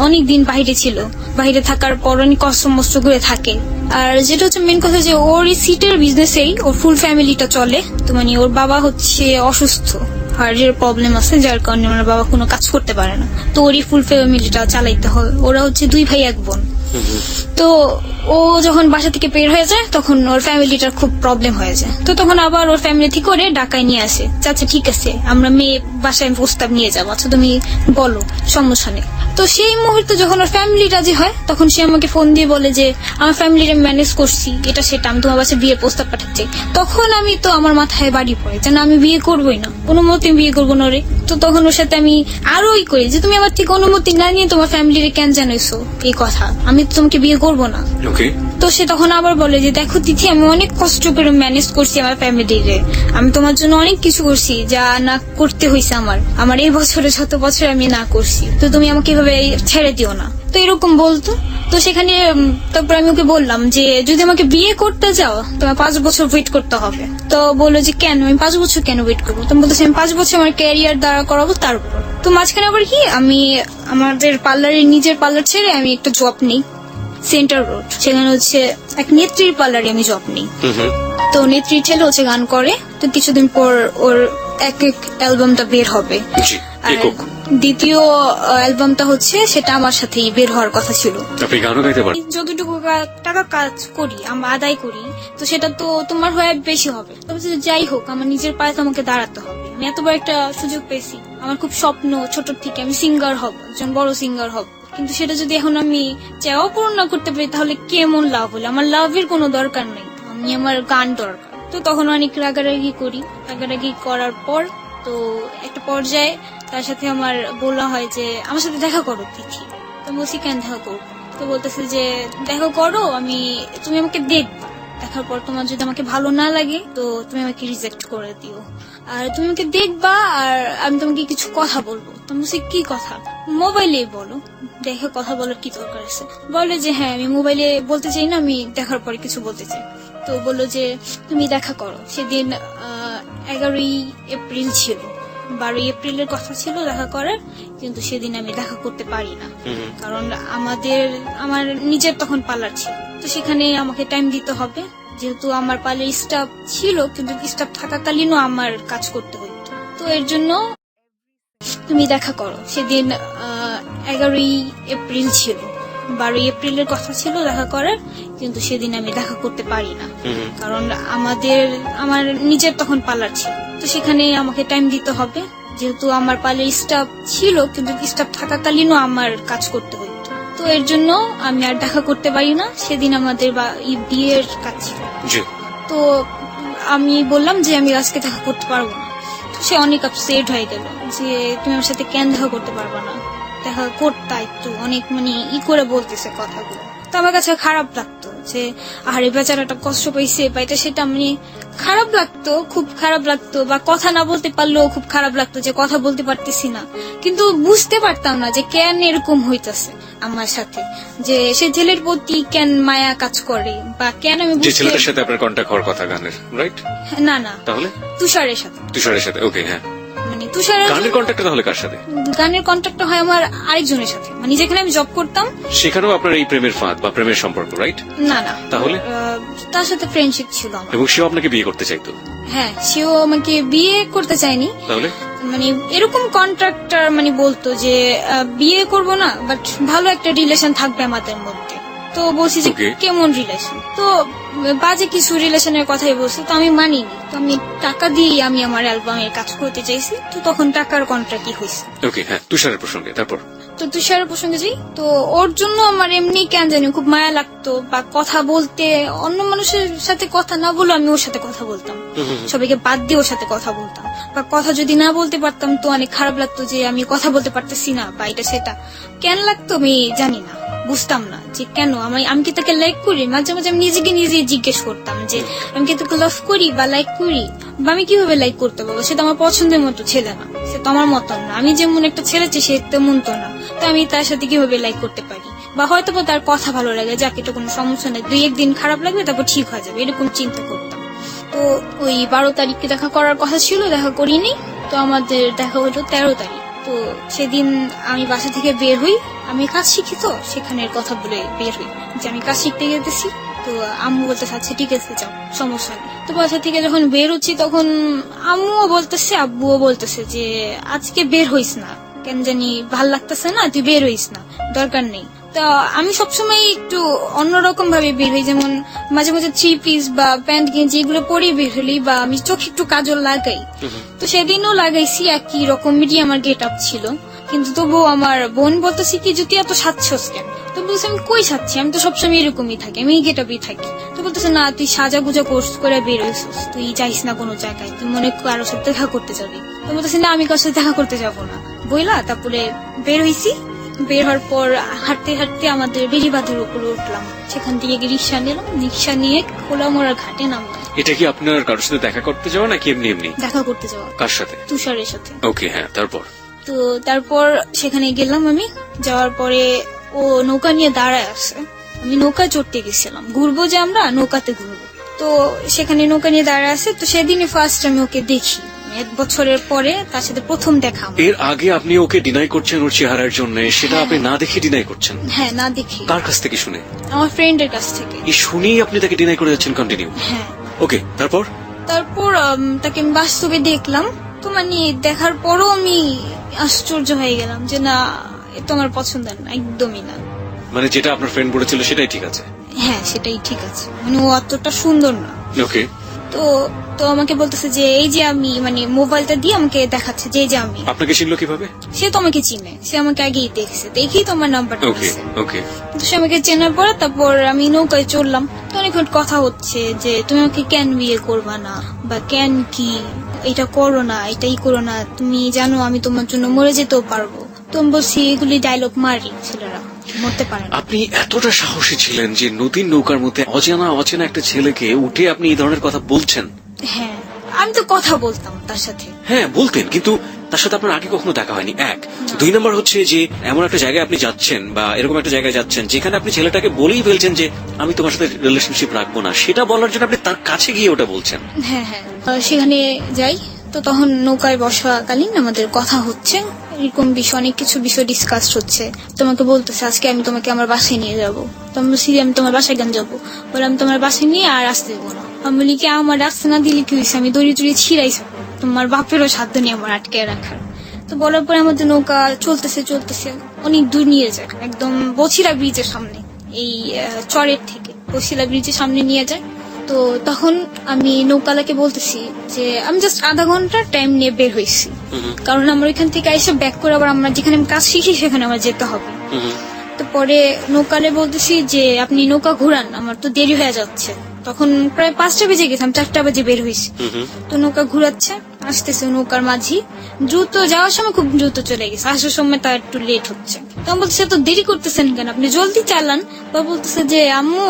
অনেকদিন বাইরে ছিল, বাইরে থাকার পর অনেক কষ্ট মষ্ট করে থাকে। আর যেটা হচ্ছে মেন কথা যে ওর এই সিটের বিজনেসেই ওর ফুল ফ্যামিলিটা চলে। তো মানে ওর বাবা হচ্ছে অসুস্থ, হার্টের প্রবলেম আছে, যার কারণে ওনার বাবা কোনো কাজ করতে পারে না। তো ওরই ফুল ফ্যামিলিটা চালাইতে হয়। ওরা হচ্ছে 2 ভাই 1 বোন। তো ও যখন বাসা থেকে বের হয়ে যায় তখন ওর ফ্যামিলিটার খুব প্রবলেম হয়ে যায়। তো তখন আবার ওর ফ্যামিলি ঠিক করে ঢাকায় নিয়ে আসে, আচ্ছা ঠিক আছে আমরা মেয়ে বাসায় প্রস্তাব নিয়ে যাবো, আচ্ছা তুমি বলো, সমস্যা নেই। তো সেই মুহূর্তে যখন ওর ফ্যামিলি রাজি হয় তখন সে আমাকে ফোন দিয়ে বলে যে আমার ফ্যামিলিটা ম্যানেজ করছি, এটা সেটা, আমি তোমার বাসায় বিয়ের প্রস্তাব পাঠাচ্ছি। তখন আমি তো আমার মাথায় বাড়ি পড়ে যে না আমি বিয়ে করবোই না, কোনো মতে বিয়ে করবো না রে। তো তখন ওর সাথে আমি আরো করি যে তুমি আমার থেকে অনুমতি না নিয়ে তোমার ফ্যামিলিরে কেন জানাইছো এই কথা, আমি তো তোমাকে বিয়ে করবো না। তো সে তখন আবার বলে যে দেখো তিথি আমি অনেক কষ্ট করে ম্যানেজ করছি আমার ফ্যামিলিরে, আমি তোমার জন্য অনেক কিছু করছি যা না করতে হয়েছে আমার এই বছরে যত বছর আমি না করছি, তো তুমি আমাকে এভাবে ছেড়ে দিও না। তো এরকম বলতো। তো সেখানে তারপর আমি ওকে বললাম যে যদি আমাকে বিয়ে করতে যাও তোমার 5 বছর ওয়েট করতে হবে। তো বললো যে কেন, আমি 5 বছর কেন ওয়েট করবো? তো বলতেছি আমি 5 বছর আমার ক্যারিয়ার দাঁড়া করাবো তারপর। তো মাঝখানে আবার কি আমি আমাদের পার্লারের নিজের পার্লার ছেড়ে আমি একটা জব নিই সেন্টার রোড, সেখানে হচ্ছে এক নেত্রীর পার্লারে আমি জব নিই। তো নেত্রীর ছেলে হচ্ছে গান করে, তো কিছুদিন পর ওর এক অ্যালবামটা বের হবে। আর দ্বিতীয় অ্যালবামটা হচ্ছে সেটা আমার সাথেই বের হওয়ার কথা ছিল। আপনি গানও গাইতে পারেন? যতটুকু টাকা কাজ করি আমরা আদায় করি, তো সেটা তো তোমার হয়ে বেশি হবে। তবে যাই হোক আমার নিজের পায়ে তো আমাকে দাঁড়াতে হবে। আমি এতবার একটা সুযোগ পেয়েছি, আমার খুব স্বপ্ন ছোট থেকে আমি সিঙ্গার হব, একজন বড় সিঙ্গার হব। কিন্তু সেটা যদি এখন আমি চাও পূরণ না করতে পারি তাহলে কেমন লাভ হলো? আমার লাভের কোনো দরকার নেই, আমি আমার গান দরকার। তো তখন অনেক রাগারাগি করি, রাগারাগি করার পর তো একটা পর্যায়ে তার সাথে আমার বলা হয় যে আমার সাথে দেখা করো তিথি। তো বলছি কেন দেখা করবো? তো বলতেছে যে দেখো করো, তুমি আমাকে দেখবা, দেখার পর তোমার যদি আমাকে ভালো না লাগে তো তুমি আমাকে রিজেক্ট করে দিও, আর তুমি আমাকে দেখবা আর আমি তোমাকে কিছু কথা বলবো। তো বলছি কি কথা? মোবাইলে বলো, দেখে কথা বলার কি দরকার আছে? বলে যে হ্যাঁ আমি মোবাইলে বলতে চাই না, আমি দেখার পরে কিছু বলতে চাই। তো বললো যে তুমি দেখা করো। সেদিন 11ই এপ্রিল ছিল, 12ই এপ্রিলের কথা ছিল দেখা করার, কিন্তু সেদিন আমি দেখা করতে পারি না, কারণ আমার নিজের তখন পার্লার ছিল। তো সেখানে আমাকে টাইম দিতে হবে, যেহেতু আমার পার্লার স্টাফ ছিল, কিন্তু স্টাফ থাকাকালীনও আমার কাজ করতে হতো। তো এর জন্য তুমি দেখা করো। সেদিন 11ই এপ্রিল ছিল, 12ই এপ্রিলের কথা ছিল দেখা করার, কিন্তু সেদিন আমি দেখা করতে পারি না, কারণ আমার নিজের তখন পার্লার ছিল। তো সেখানে আমাকে টাইম দিতে হবে, যেহেতু আমার পার্লার স্টাফ ছিল, কিন্তু স্টাফ থাকাকালীনও আমার কাজ করতে হতো। তো এর জন্য আমি আর দেখা করতে পারি না। সেদিন আমাদের বিয়ের কাজ ছিল। তো আমি বললাম যে আমি আজকে দেখা করতে পারবো না। তো সে অনেক আপসেট হয়ে গেল যে তুমি আমার সাথে কেন দেখা করতে পারবা না, দেখা করতে একটু অনেক করে বলতেছে কথাগুলো। তো আমার কাছে খারাপ লাগতো যে আরে বেচারাটা কষ্ট পাইছে বা এটা সেটা, খারাপ লাগতো, খুব খারাপ লাগতো। বা কথা না বলতে পারলেও খুব খারাপ লাগতো যে কথা বলতে পারতেছি না, কিন্তু বুঝতে পারতাম না যে কেন এরকম হইতেছে আমার সাথে, যে সে ছেলের প্রতি কেন মায়া কাজ করে বা কেন আমি যে ছেলেটার সাথে আপনার কন্টাক্ট হওয়ার কথা গানের, রাইট? না তাহলে তুষারের সাথে। ওকে, হ্যাঁ। তুষারের গানের কন্টাক্ট তাহলে কার সাথে? গানের কন্টাক্ট হয় আমার আরেকজনের সাথে, যেখানে আমি জব করতাম সেখানেও আপনার এই প্রেমের ফাঁদ বা প্রেমের সম্পর্ক, রাইট? না তাহলে তার সাথে ফ্রেন্ডশিপ ছিল আমার। এবং সেও আপনাকে বিয়ে করতে চাইতো? হ্যাঁ, সেও আমাকে বিয়ে করতে চায়নি। তাহলে এরকম কন্ট্রাক্টর বলতো যে বিয়ে করব না, বাট ভালো একটা রিলেশন থাকবে আমাদের মধ্যে। তো বলছি যে কেমন রিলেশন? তো বাজে কিছু রিলেশনের কথাই বলছে। তো আমি মানিনি। তো আমি টাকা দিয়ে আমি আমার অ্যালবামের কাজ করতে চাইছি। তো তখন টাকার কন্ট্রাক্টই হয়েছে। ওকে, হ্যাঁ। তুষারের প্রসঙ্গে যাই। তো ওর জন্য আমার এমনি কেন জানি খুব মায়া লাগতো, বা কথা বলতে অন্য মানুষের সাথে কথা না বলে আমি ওর সাথে কথা বলতাম, সবাইকে বাদ দিয়ে ওর সাথে কথা বলতাম। বা কথা যদি না বলতে পারতাম তো অনেক খারাপ লাগতো যে আমি কথা বলতে পারতেছি না, বা এটা সেটা কেন লাগতো আমি জানি না, বুঝতাম না যে কেন। আমি কি তাকে লাইক করি? মাঝে মাঝে আমি নিজেকে নিজে জিজ্ঞেস করতাম যে আমি কি তোকে লাভ করি বা লাইক করি, বা আমি কিভাবে লাইক করতে পারবো? সে তো আমার পছন্দের মতো ছেলে না, সে তো আমার মতন না। আমি যেমন একটা ছেলে চাই সে তেমন তো না। তো আমি তার সাথে কিভাবে লাইক করতে পারি? বা হয়তো তার কথা ভালো লাগে, যাক এটা কোনো সমস্যা নেই, 2-1 দিন খারাপ লাগবে তারপর ঠিক হয়ে যাবে, এরকম চিন্তা করতাম। তো ওই 12 তারিখে দেখা করার কথা ছিল, দেখা করিনি। তো আমাদের দেখা হলো 13 তারিখ। তো সেদিন আমি বাসা থেকে বের হই, আমি কাজ শিখি, তো সেখানের কথা বলে বের হই যে আমি কাজ শিখতে গেতেছি। তো আম্মু বলতে চাচ্ছে ঠিক আছে যাও, সমস্যা নেই। তো বাসা থেকে যখন বের হচ্ছি তখন আম্মুও বলতেছে আব্বুও বলতেছে যে আজকে বের হইস না, কেন জানি ভাল লাগতেছে না, তুই বের হইস না, দরকার নেই। তো আমি সবসময় একটু অন্যরকম ভাবে বের হই, যেমন মাঝে মাঝে 3 পিস বা প্যান্ট গেঞ্জি এগুলো পরে বের হলি, বা আমি চোখে একটু কাজল লাগাই। তো সেদিনও লাগাইছি, একই রকমেরই আমার গেট আপ ছিল। কিন্তু তবুও আমার বোন বলতেছি কি যদি এত সাজছস কেন? তো বলছে আমি কই সাজছি, আমি তো সবসময় এরকমই থাকি, আমি এই গেট আপই থাকি। তো বলতেছে না তুই সাজা গুজা কোর্স করে বের হইছিস, তুই যাইস না কোনো জায়গায়, তুই মনে কারোর সাথে দেখা করতে যাবি। তো বলতেছে না আমি কারোর সাথে দেখা করতে যাবো না, বইলা। তারপরে বের হইছি, বের হওয়ার পর হাঁটতে হাঁটতে আমাদের বেরিবাঁধের উপরে উঠলাম, সেখান থেকে রিক্সা নিলাম, রিক্সা নিয়ে খোলামোড়া ঘাটে নামলাম। এটা কি আপনার কারোর সাথে দেখা করতে যাওয়া নাকি এমনি এমনি দেখা করতে যাওয়া? কার সাথে? তুষারের সাথে। ওকে, হ্যাঁ। তো তারপর সেখানে গেলাম, আমি যাওয়ার পরে ও নৌকা নিয়ে দাঁড়ায় আছে, আমি নৌকা চড়তে গেছিলাম, ঘুরবো যে আমরা নৌকাতে ঘুরবো। তো সেখানে নৌকা নিয়ে দাঁড়ায় আছে। তো সেদিনই ফার্স্ট আমি ওকে দেখি, 1 বছরের পরে তার সাথে প্রথম দেখা। এর আগে আপনি ওকে ডিনাই করছেন ওর চেহারার জন্য, সেটা আপনি না দেখে ডিনাই করছেন? হ্যাঁ, না দেখে। কার কাছ থেকে শুনে? আমার ফ্রেন্ডের কাছ থেকে। এই শুনেই আপনি তাকে ডিনাই করে যাচ্ছেন কন্টিনিউ? হ্যাঁ। ওকে, তারপর তাকে আমি বাস্তবে দেখলাম। তো দেখার পরও আমি আশ্চর্য হয়ে গেলাম যে না, এটা আমার পছন্দের না, একদমই না। যেটা আপনার ফ্রেন্ড বলেছিল সেটাই ঠিক আছে? হ্যাঁ, সেটাই ঠিক আছে, ও অতটা সুন্দর না। ওকে। তো আমাকে বলতেছে যে এই যে আমি মোবাইলটা দিয়ে আমাকে দেখাচ্ছে যে এই যে আমি। আপনাকে চিনলো কিভাবে? সে তো আমাকে চিনে, সে আমাকে আগেই দেখছে, দেখি তো আমার নাম্বারটা দিয়েছে। ওকে। তো সে আমাকে চেনার পরে তারপর আমি নৌকায় চড়লাম। তো অনেকক্ষণ কথা হচ্ছে যে তুমি আমাকে কেন বিয়ে করবা না, বা কেন কি এটা করো না, এটাই করো না, তুমি জানো আমি তোমার জন্য মরে যেতেও পারবো। তো আমি বলছি এগুলি ডায়লগ মারি ছেলেরা। মরতে পারে না। আপনি এতটা সাহসী ছিলেন যে নদীর নৌকার মধ্যে অচেনা একটা ছেলেকে উঠে আপনি এই ধরনের কথা বলছেন? হ্যাঁ, আমি তো কথা বলতাম তার সাথে। হ্যাঁ বলতেন, কিন্তু তার সাথে আপনার আগে কখনো দেখা হয়নি, এক। 2 নম্বর হচ্ছে যে এমন একটা জায়গায় আপনি যাচ্ছেন বা এরকম একটা জায়গায় যাচ্ছেন যেখানে আপনি ছেলেটাকে বলেই ফেলছেন যে আমি তোমার সাথে রিলেশনশিপ রাখবো না, সেটা বলার জন্য আপনি তার কাছে গিয়ে ওটা বলছেন। হ্যাঁ হ্যাঁ, সেখানে যাই তো তখন নৌকায় বসাকালীন আমাদের কথা হচ্ছে, এরকম বিষয় অনেক কিছু বিষয় ডিসকাস হচ্ছে। তোমাকে বলতেছে আজকে আমি তোমাকে আমার বাসায় নিয়ে যাবো। তো আমি বলছি আমি তোমার বাসায় কেন যাবো? বলে আমি তোমার বাসায় নিয়ে আর আসতে দেবো না। আমি বলি কি আমার রাস্তা না দিলে কি হয়েছে, আমি দড়ি টড়ি ছিঁড়াইছি, তোমার বাপেরও সাধ্য নেই আমার আটকে রাখার। তো বলার পরে আমাদের নৌকা চলতেছে অনেক দূর নিয়ে যায়, একদম বছিলা ব্রিজের সামনে, এই চরের থেকে বছিলা ব্রিজের সামনে নিয়ে যায়। তো তখন আমি নৌকালাকে বলতেছি যে আমি জাস্ট আধা ঘন্টা টাইম নিয়ে বের হয়েছি, কারণ আমার ওইখান থেকে এসে ব্যাক করে আবার আমরা যেখানে আমি কাজ শিখি সেখানে আমার যেতে হবে। তো পরে নৌকালে বলতেছি যে আপনি নৌকা ঘুরান, আমার তো দেরি হয়ে যাচ্ছে। তখন প্রায় 5টা বেজে গেছে, আমি 4টা বাজে বের হয়েছি। তো নৌকা ঘুরাচ্ছে, আসতেছে নৌকার মাঝি, দ্রুত যাওয়ার সময় খুব দ্রুত চলে গেছে, আসার সময় তার একটু লেট হচ্ছে। তখন বলতেছে তো দেরি করতেছেন কেন, আপনি জলদি চালান। বা বলতেছে যে আম্মু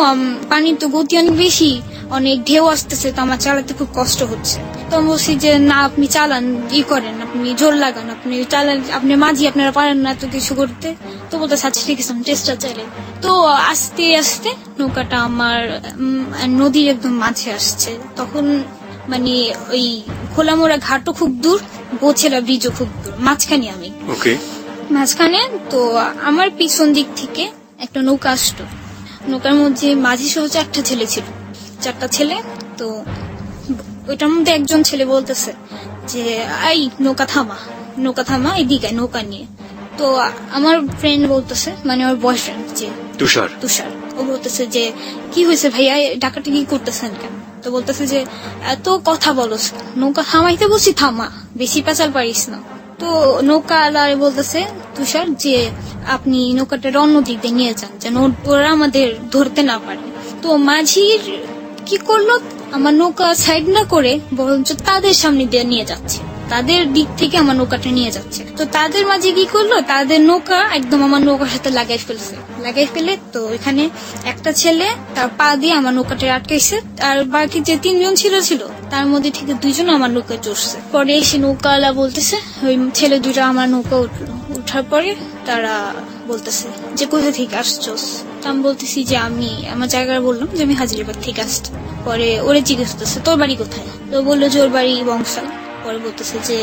পানির তো গতি অনেক বেশি, অনেক ঢেউ আসতেছে, তো আমার চালাতে খুব কষ্ট হচ্ছে। তো আমি বলছি যে না আপনি চালান, করেন, আপনি জোর লাগান, আপনি চালান, আপনি মাঝি আপনারা পারেন না এত কিছু করতে। তো বলতেছে আচ্ছা ঠিক আছে আমি চেষ্টা চালাই। তো আস্তে আস্তে নৌকাটা আমার নদীর একদম মাঝে আসছে। তখন মানে ওই খোলামোড়া ঘাটও খুব দূর, বোছেলা ব্রিজও খুব দূর, মাঝখানে আমি। মাঝখানে তো আমার পিছন দিক থেকে একটা নৌকা আসতো, নৌকার মধ্যে মাঝি সহ 4টা ছেলে ছিল, 4টা ছেলে। তো ওইটার মধ্যে একজন ছেলে বলতেছে যে এই নৌকা থামা এদিকে নৌকা নিয়ে। তো আমার ফ্রেন্ড বলতেছে, মানে আমার বয়ফ্রেন্ড যে তুষার, ও বলতেছে যে কি হয়েছে ভাইয়া, ডাকাটা কি করতেছেন কেন? তো বলতেছে যে এত কথা বলস, নৌকা থামাইতে বলছি থামা, বেশি পেঁচাল পারিস না। তো নৌকা আলারে বলতেছে তুষার যে আপনি নৌকাটা অন্য দিক দিয়ে নিয়ে যান যেন ওরা আমাদের ধরতে না পারে। তো মাঝির কি করলো, আমার নৌকা সাইড না করে বরঞ্চ তাদের সামনে দিয়ে নিয়ে যাচ্ছে, তাদের দিক থেকে আমার নৌকাটা নিয়ে যাচ্ছে। তো তাদের মাঝে কি করলো, তাদের নৌকা একদম আমার নৌকার সাথে লাগাই ফেলে। তো এখানে একটা ছেলে তার পা দিয়ে আমার নৌকাটা আটকাইছে, আর বাকি যে 3জন ছিল তার মধ্যে থেকে 2জন আমার নৌকায় চড়ছে। পরে এসে নৌকাওয়ালা বলতেছে, ওই ছেলে 2টা আমার নৌকা উঠলো, উঠার পরে তারা বলতেছে যে কোথা থেকে আসছোস। আমি বলতেছি যে আমি আমার জায়গায় বললাম যে আমি হাজিরাবাদ থেকে আসছি। পরে ওরে জিজ্ঞেস করতেছে তোর বাড়ি কোথায়? তো বললো যে ওর বাড়ি বংশাল। পরে বলতেছে যে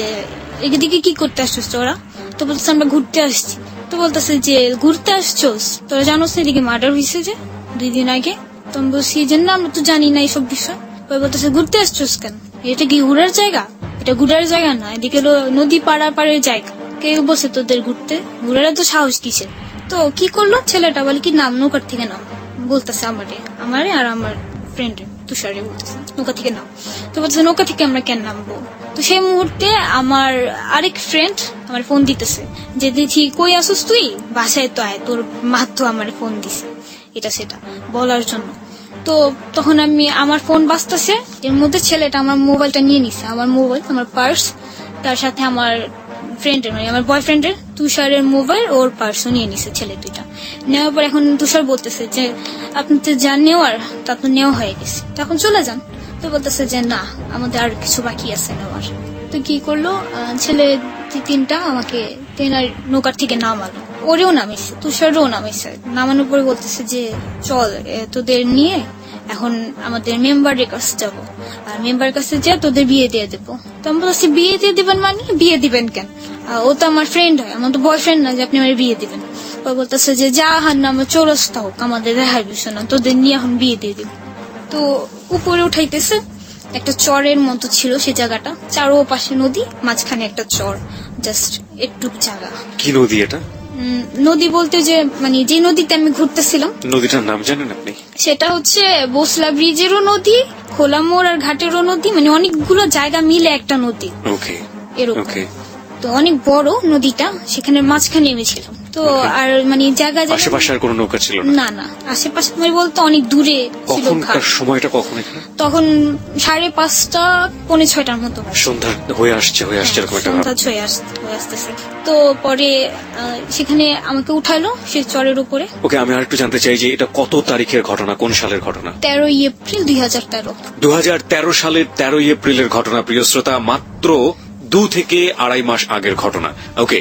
এদিকে কি করতে আসছিস তোরা? তো বলতেছে আমরা ঘুরতে আসছি। তো বলতেছে যে ঘুরতে আসছোস, তোরা জানোস না এদিকে মার্ডার হয়েছে যে 2 দিন আগে? তো আমি বলছি যে না আমরা তো জানি না এইসব বিষয়। পরে বলতেছে ঘুরতে আসছোস কেন, এটা কি ঘুরার জায়গা? এটা ঘুরার জায়গা না, এদিকে নদী পাড়ের জায়গা। কে বসে তোদের ঘুরার তো সাহস কিসের? তো কি করলো ছেলেটা, বলে কি নাম, নৌকার থেকে নাম, বলতেছে আমারে আর আমার ফ্রেন্ড তুষারে বলতেছে নৌকা থেকে নাম। তো বলতেছে নৌকা থেকে আমরা কেন নামবো? তো সেই মুহূর্তে আমার আরেক ফ্রেন্ড আমার ফোন দিতেছে যে দেখি কই আসুস তুই, বাসায় তো আয়, তোর মা তো আমার ফোন দিছে এটা সেটা বলার জন্য। তো তখন আমার ফোন বাজতেছে, এর মধ্যে ছেলেটা আমার মোবাইলটা নিয়ে নিছে, আমার মোবাইল, আমার পার্স, তার সাথে আমার ফ্রেন্ডের মানে আমার বয়ফ্রেন্ডের তুষারের মোবাইল, ওর পার্সও নিয়ে নিছে ছেলে 2টা। নেওয়ার পর এখন তুষার বলতেছে যে আপনি তো যা নেওয়ার তা তো নেওয়া হয়ে গেছে, তখন চলে যান। তো বলতেছে যে না আমাদের আর কিছু বাকি আছে নেওয়ার। তো কি করলো, ছেলে 3টা আমাকে তেনার নৌকার থেকে নামালো, ওরেও নামিয়েছে, তুষারও নামিয়েছে। নামানোর পরে বলতেছে যে চল তোদের নিয়ে এখন আমাদের মেম্বারের কাছে যাবো, আর মেম্বারের কাছে যা তোদের বিয়ে দিয়ে দেবো। তো আমি বলছি বিয়ে দিয়ে দিবেন মানে, বিয়ে দিবেন কেন? ও তো আমার ফ্রেন্ড হয়, আমার তো বয়ফ্রেন্ড না যে আপনি আমার বিয়ে দিবেন। বলতেছে যে যা হার না আমার চৌরাস্তা হোক, আমাদের রেহাই বিষয় না, তোদের নিয়ে এখন বিয়ে দিয়ে দিব। তো উপরে উঠাইতেছে, একটা চরের মতো ছিল সে জায়গাটা, চারোপাশে নদী, মাঝখানে একটা চর, জাস্ট একটু জায়গা। কি নদী এটা? নদী বলতে যে মানে যে নদীতে আমি ঘুরতেছিলাম। নদীটার নাম জানেন আপনি? সেটা হচ্ছে বসলা ব্রিজেরও নদী, খোলামোড় আর ঘাটেরও নদী, মানে অনেকগুলো জায়গা মিলে একটা নদী। ওকে এরকম। তো অনেক বড় নদীটা, সেখানে মাঝখানে নেমেছিলাম। তো তো আর মানে জায়গা আশেপাশে আর কোনো নৌকা ছিল না? না না, আশেপাশে মানে বলতে অনেক দূরে ছিল ঘাট। কখনকার সময়টা কখন এখানে? তখন 5:30 পৌনে 6টার মতো। সন্ধ্যা হয়ে আসছে এরকম একটা ভাব। সন্ধ্যা হয়ে আসতেছে। তো পরে সেখানে আমাকে উঠালো সে চরের উপরে। ওকে, আমি আরেকটু জানতে চাই যে এটা কত তারিখের ঘটনা, কোন সালের ঘটনা? 13 এপ্রিল 2013। 2013 সালের 13 এপ্রিলের ঘটনা, প্রিয় শ্রোতা, মাত্র 2 থেকে 2.5 মাস আগের ঘটনা। ওকে,